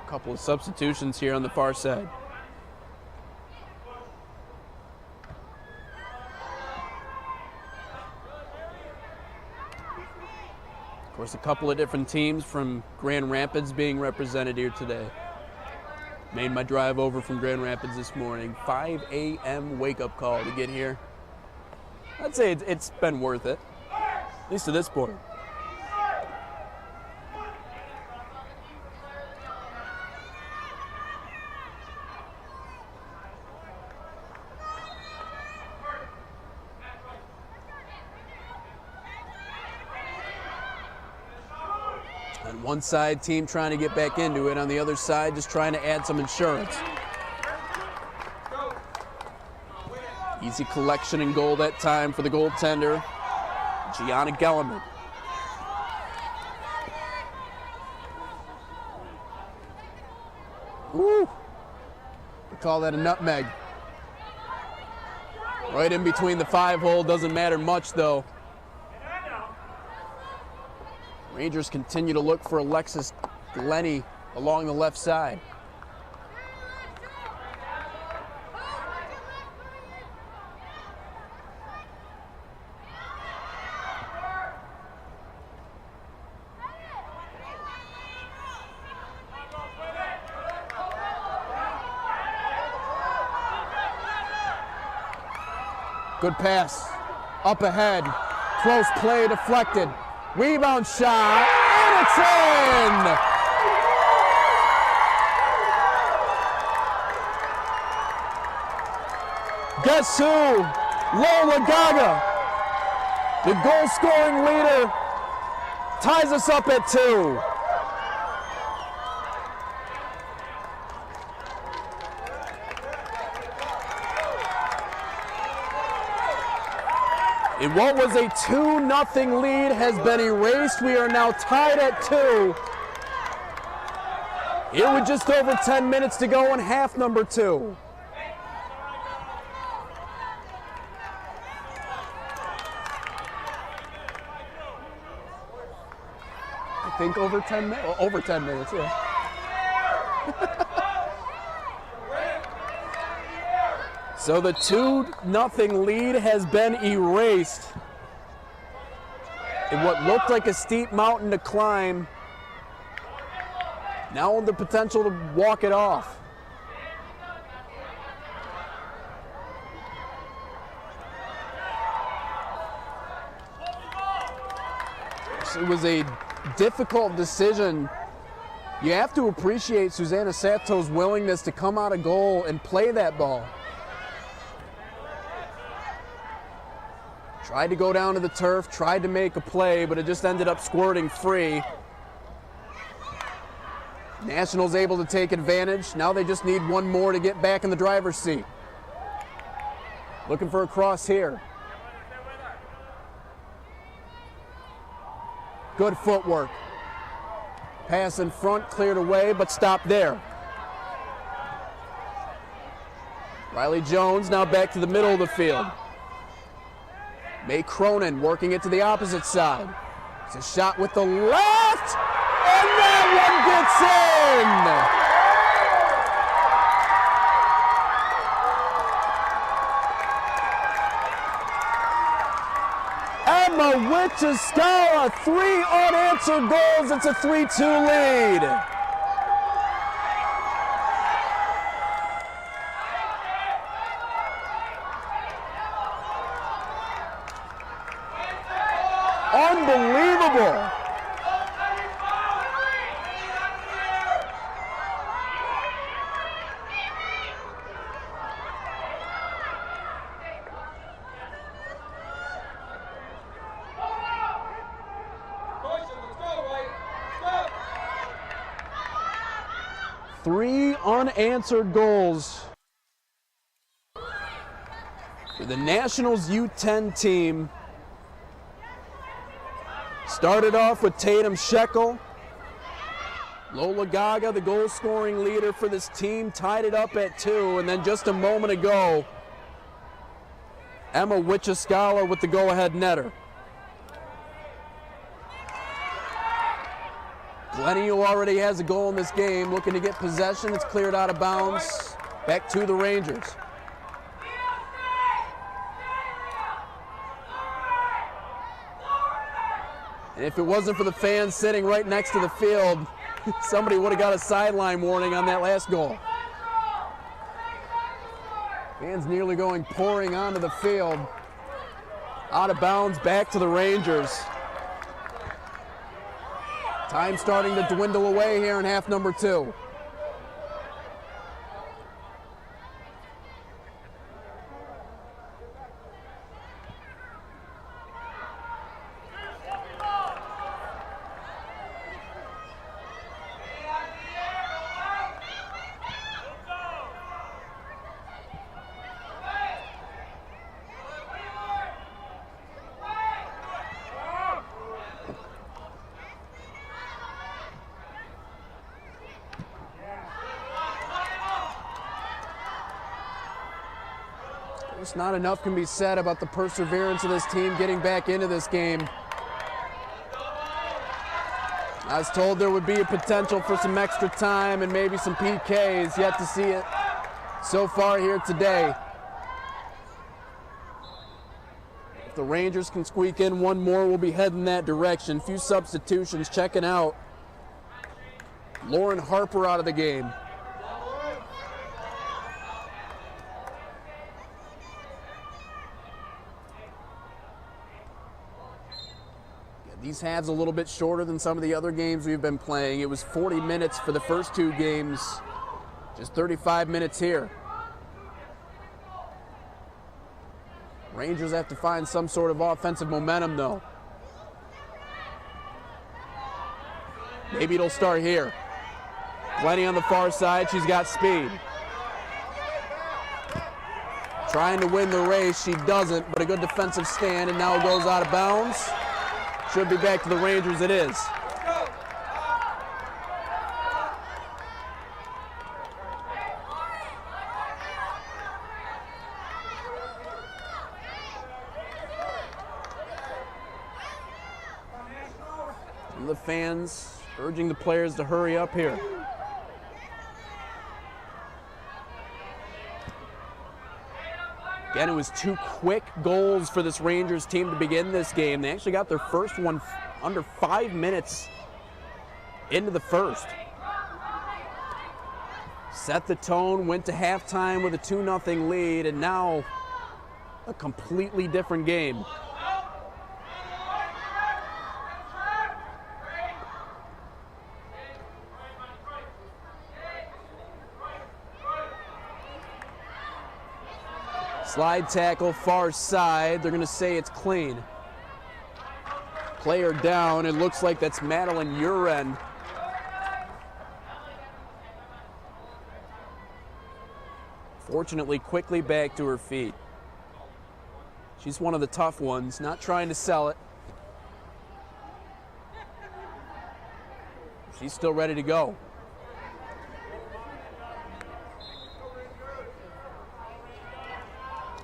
Couple of substitutions here on the far side. Of course, a couple of different teams from Grand Rapids being represented here today. Made my drive over from Grand Rapids this morning. 5 a.m. wake-up call to get here. I'd say it's been worth it, at least to this point. On one side, team trying to get back into it. On the other side, just trying to add some insurance. Easy collection and goal that time for the goaltender, Gianna Gellerman. Woo! We call that a nutmeg. Right in between the 5-hole, doesn't matter much though. Rangers continue to look for Alexis Glennie along the left side. Good pass, up ahead, close play deflected. Rebound shot, and it's in! Guess who? Lola Gaga, the goal-scoring leader, ties us up at 2. And what was a 2-0 lead has been erased. We are now tied at 2. Here with just over 10 minutes to go in half number 2. I think over 10 minutes, yeah. So the 2-0 lead has been erased in what looked like a steep mountain to climb. Now with the potential to walk it off. It was a difficult decision. You have to appreciate Susanna Sato's willingness to come out of goal and play that ball. Tried to go down to the turf, tried to make a play, but it just ended up squirting free. Nationals able to take advantage. Now they just need one more to get back in the driver's seat. Looking for a cross here. Good footwork. Pass in front, cleared away, but stopped there. Riley Jones now back to the middle of the field. May Cronin working it to the opposite side. It's a shot with the left, and that one gets in. Emma Wichaskala, 3 unanswered goals. It's a 3-2 lead. Unbelievable. Three unanswered goals for the Nationals U10 team. Started off with Tatum Shekel. Lola Gaga, the goal-scoring leader for this team, tied it up at 2, and then just a moment ago, Emma Wichaskala with the go-ahead netter. Glennie already has a goal in this game, looking to get possession. It's cleared out of bounds. Back to the Rangers. And if it wasn't for the fans sitting right next to the field, somebody would have got a sideline warning on that last goal. Fans nearly going pouring onto the field. Out of bounds, back to the Rangers. Time starting to dwindle away here in half number 2. Just not enough can be said about the perseverance of this team getting back into this game. I was told there would be a potential for some extra time and maybe some PKs. Yet to see it so far here today. If the Rangers can squeak in one more, we'll be heading that direction. Few substitutions checking out. Lauren Harper out of the game. These halves a little bit shorter than some of the other games we've been playing. It was 40 minutes for the first 2 games, just 35 minutes here. Rangers have to find some sort of offensive momentum though. Maybe it'll start here. Glennie on the far side, she's got speed. Trying to win the race, she doesn't, but a good defensive stand, and now it goes out of bounds. Should be back to the Rangers, it is. And the fans urging the players to hurry up here. Again, it was 2 quick goals for this Rangers team to begin this game. They actually got their first one under 5 minutes into the first. Set the tone, went to halftime with a 2-0 lead, and now a completely different game. Slide tackle, far side. They're going to say it's clean. Player down. It looks like that's Madeline Uren. Fortunately, quickly back to her feet. She's one of the tough ones, not trying to sell it. She's still ready to go.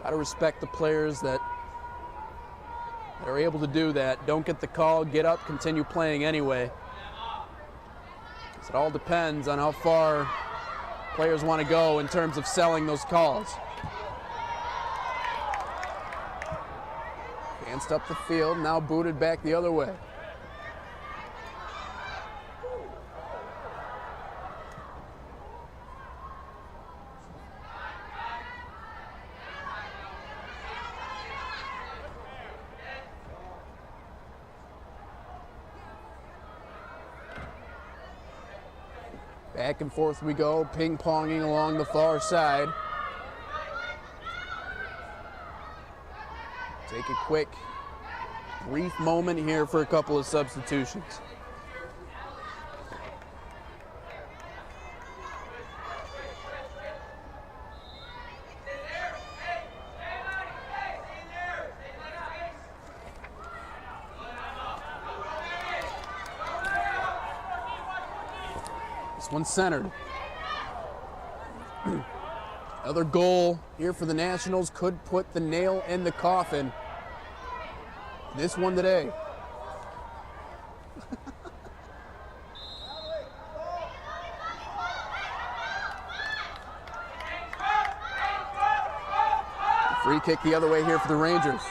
Got to respect the players that are able to do that. Don't get the call, get up, continue playing anyway. It all depends on how far players want to go in terms of selling those calls. Danced up the field, now booted back the other way. Back and forth we go, ping-ponging along the far side. Take a quick, brief moment here for a couple of substitutions. One centered. Another goal here for the Nationals could put the nail in the coffin. This one today. Free kick the other way here for the Rangers.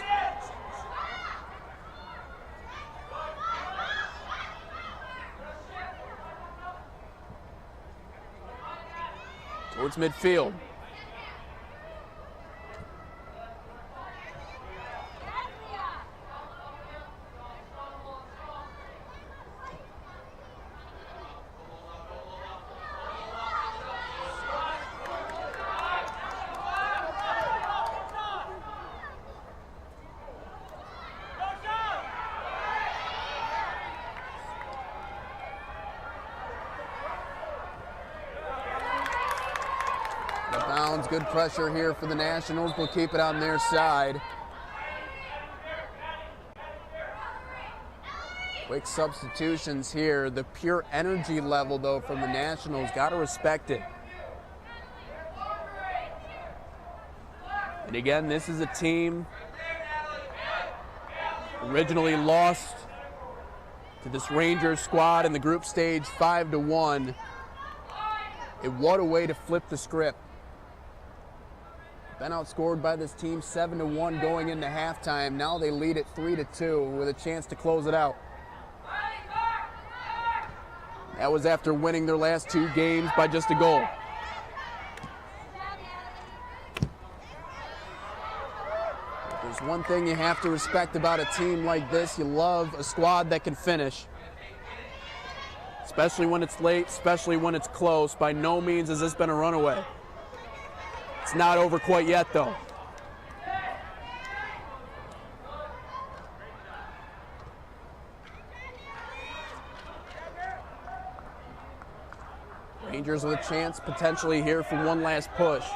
Towards midfield. Good pressure here for the Nationals. We'll keep it on their side. Quick substitutions here. The pure energy level, though, from the Nationals, got to respect it. And again, this is a team originally lost to this Rangers squad in the group stage 5-1. And what a way to flip the script. Been outscored by this team 7-1 going into halftime. Now they lead it 3-2 with a chance to close it out. That was after winning their last 2 games by just a goal. If there's one thing you have to respect about a team like this, you love a squad that can finish. Especially when it's late, especially when it's close. By no means has this been a runaway. It's not over quite yet, though. Rangers with a chance potentially here for one last push.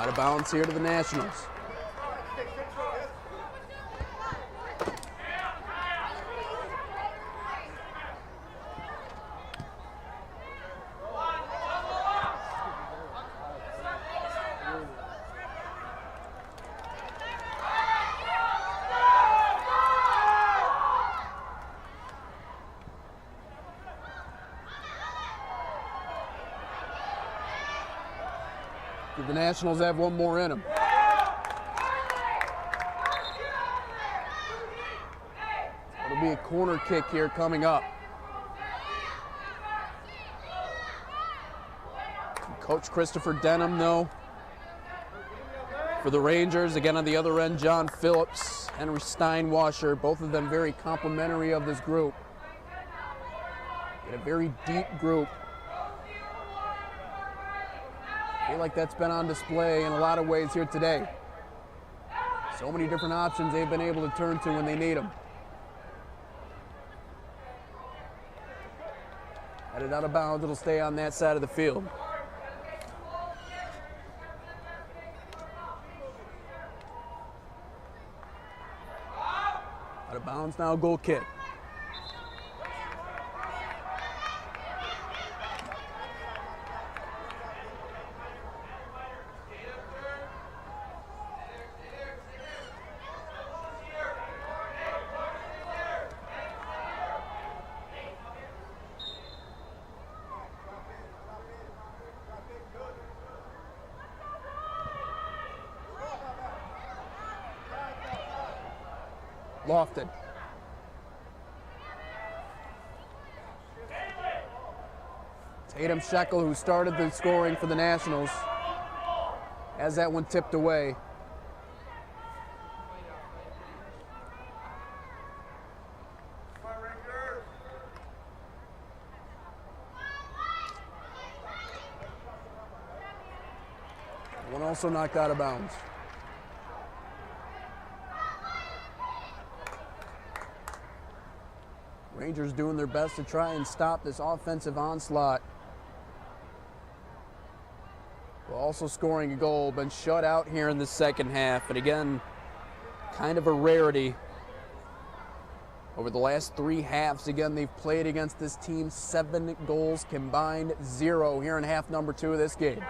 Out of bounds here to the Nationals. The Nationals have one more in them. It'll be a corner kick here coming up. Coach Christopher Denham, though, for the Rangers. Again, on the other end, John Phillips, Henry Steinwasher, both of them very complimentary of this group. And a very deep group. I feel like that's been on display in a lot of ways here today. So many different options they've been able to turn to when they need them. Headed out of bounds, it'll stay on that side of the field. Out of bounds now, goal kick. Lofton. Tatum Shekel, who started the scoring for the Nationals, has that one tipped away. One also knocked out of bounds. Rangers doing their best to try and stop this offensive onslaught. While also scoring a goal, been shut out here in the second half. And again, kind of a rarity. Over the last three halves, again, they've played against this team 7 goals combined, 0 here in half number 2 of this game.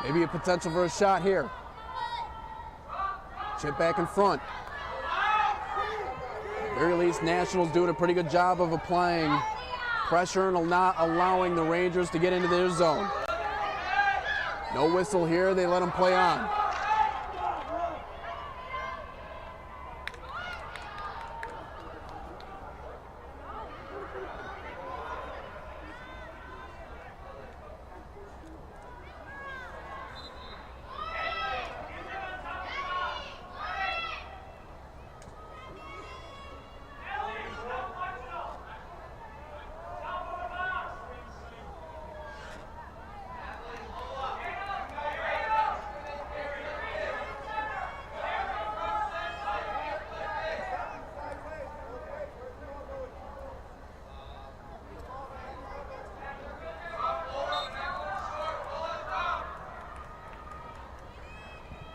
Maybe a potential for a shot here. Chip back in front. At the very least, Nationals doing a pretty good job of applying pressure and not allowing the Rangers to get into their zone. No whistle here, they let them play on.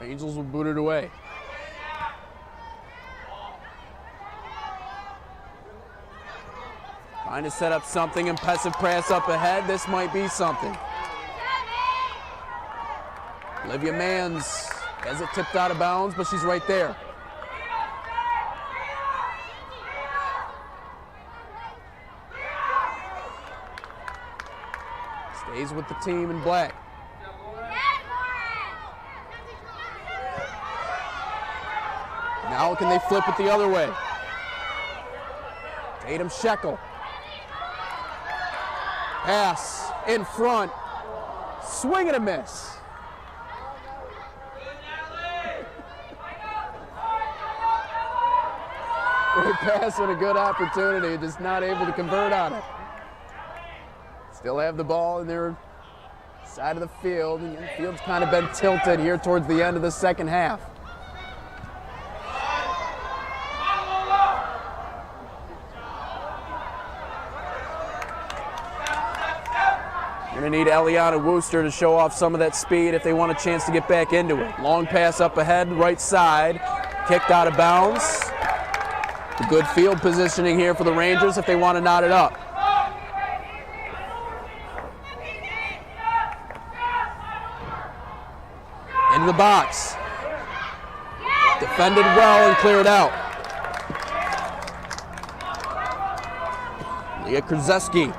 Angels will boot it away. Trying to set up something, impressive pass up ahead. This might be something. Olivia Manns has it tipped out of bounds, but she's right there. Stays with the team in black. Now can they flip it the other way? Tatum Shekel. Pass in front. Swing and a miss. Great pass and a good opportunity, just not able to convert on it. Still have the ball in their side of the field. And the field's kind of been tilted here towards the end of the second half. You're going to need Eliana Wooster to show off some of that speed if they want a chance to get back into it. Long pass up ahead, right side, kicked out of bounds. Good field positioning here for the Rangers if they want to knot it up. Into the box. Defended well and cleared out. Leah Krzyzewski.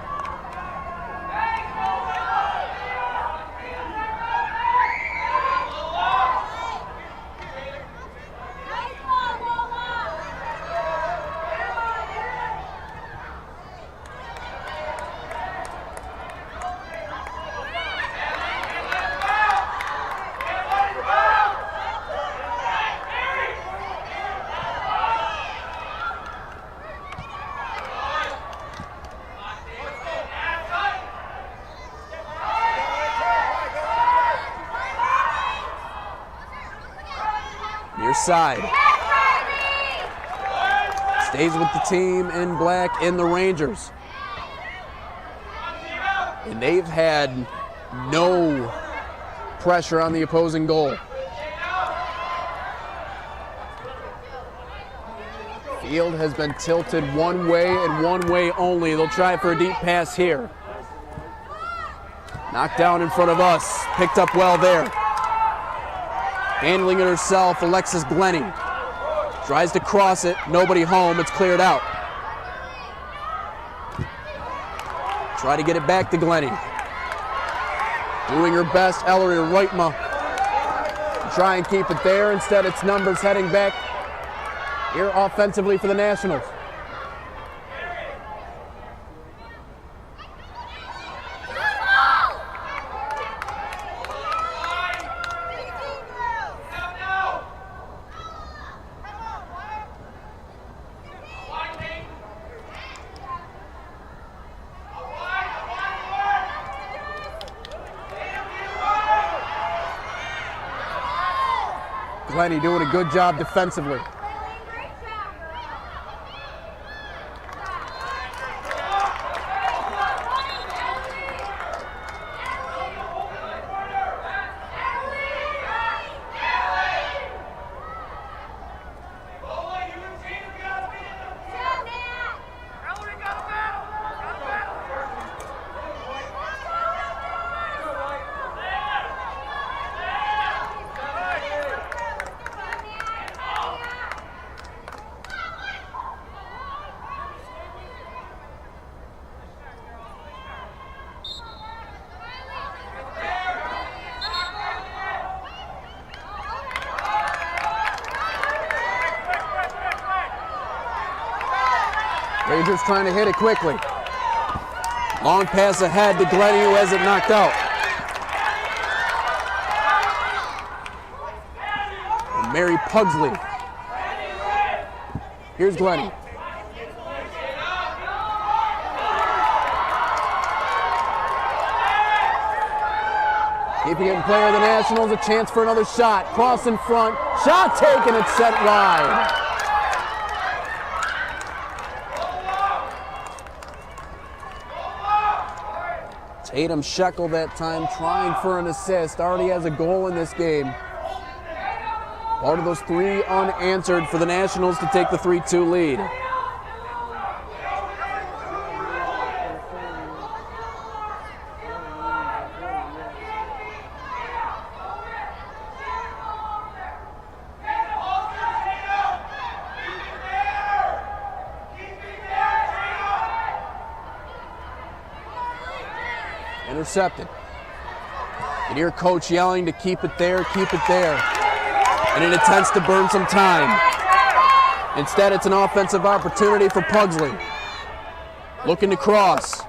Near side. Stays with the team in black in the Rangers. And they've had no pressure on the opposing goal. Field has been tilted one way and one way only. They'll try for a deep pass here. Knocked down in front of us. Picked up well there. Handling it herself, Alexis Glennie. Tries to cross it, nobody home, it's cleared out. Try to get it back to Glennie. Doing her best, Ellery Reitma. Try and keep it there, instead it's numbers heading back here offensively for the Nationals. Glennie doing a good job defensively. Rangers trying to hit it quickly. Long pass ahead to Glennie, who has it knocked out. And Mary Pugsley. Here's Glennie. Keeping it in play of the Nationals, a chance for another shot. Cross in front, shot taken, it's sent wide. Tatum Shekel that time trying for an assist. Already has a goal in this game. Part of those 3 unanswered for the Nationals to take the 3-2 lead. Intercepted. You hear coach yelling to keep it there, and it attempts to burn some time. Instead, it's an offensive opportunity for Pugsley. Looking to cross.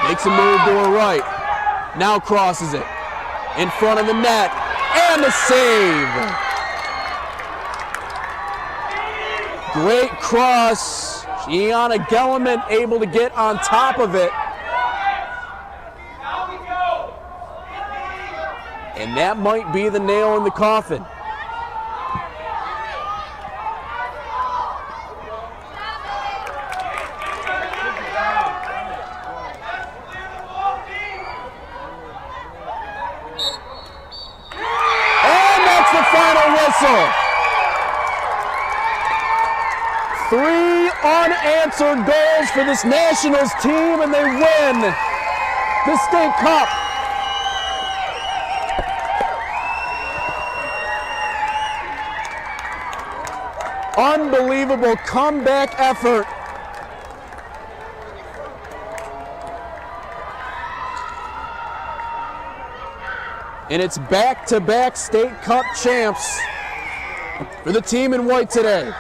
Makes a move to her right. Now crosses it. In front of the net. And a save. Great cross. Gianna Gellerman able to get on top of it. And that might be the nail in the coffin. And that's the final whistle. 3 unanswered goals for this Nationals team, and they win the state cup. Unbelievable comeback effort. And it's back-to-back state cup champs for the team in white today.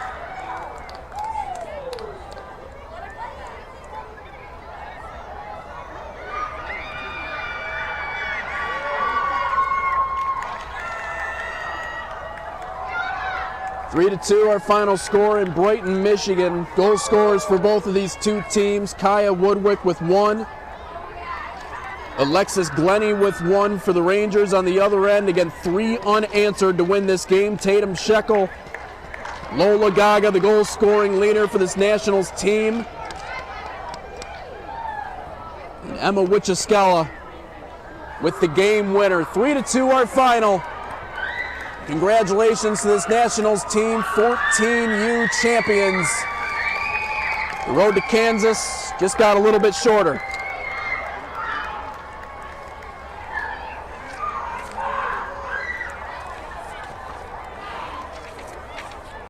Three to 2, our final score in Brighton, Michigan. Goal scorers for both of these two teams: Kaya Woodwick with 1. Alexis Glennie with 1 for the Rangers on the other end. Again, 3 unanswered to win this game. Tatum Shekel, Lola Gaga, the goal scoring leader for this Nationals team. And Emma Wichaskella with the game winner. 3 to 2, our final. Congratulations to this Nationals team, 14U champions. The road to Kansas just got a little bit shorter.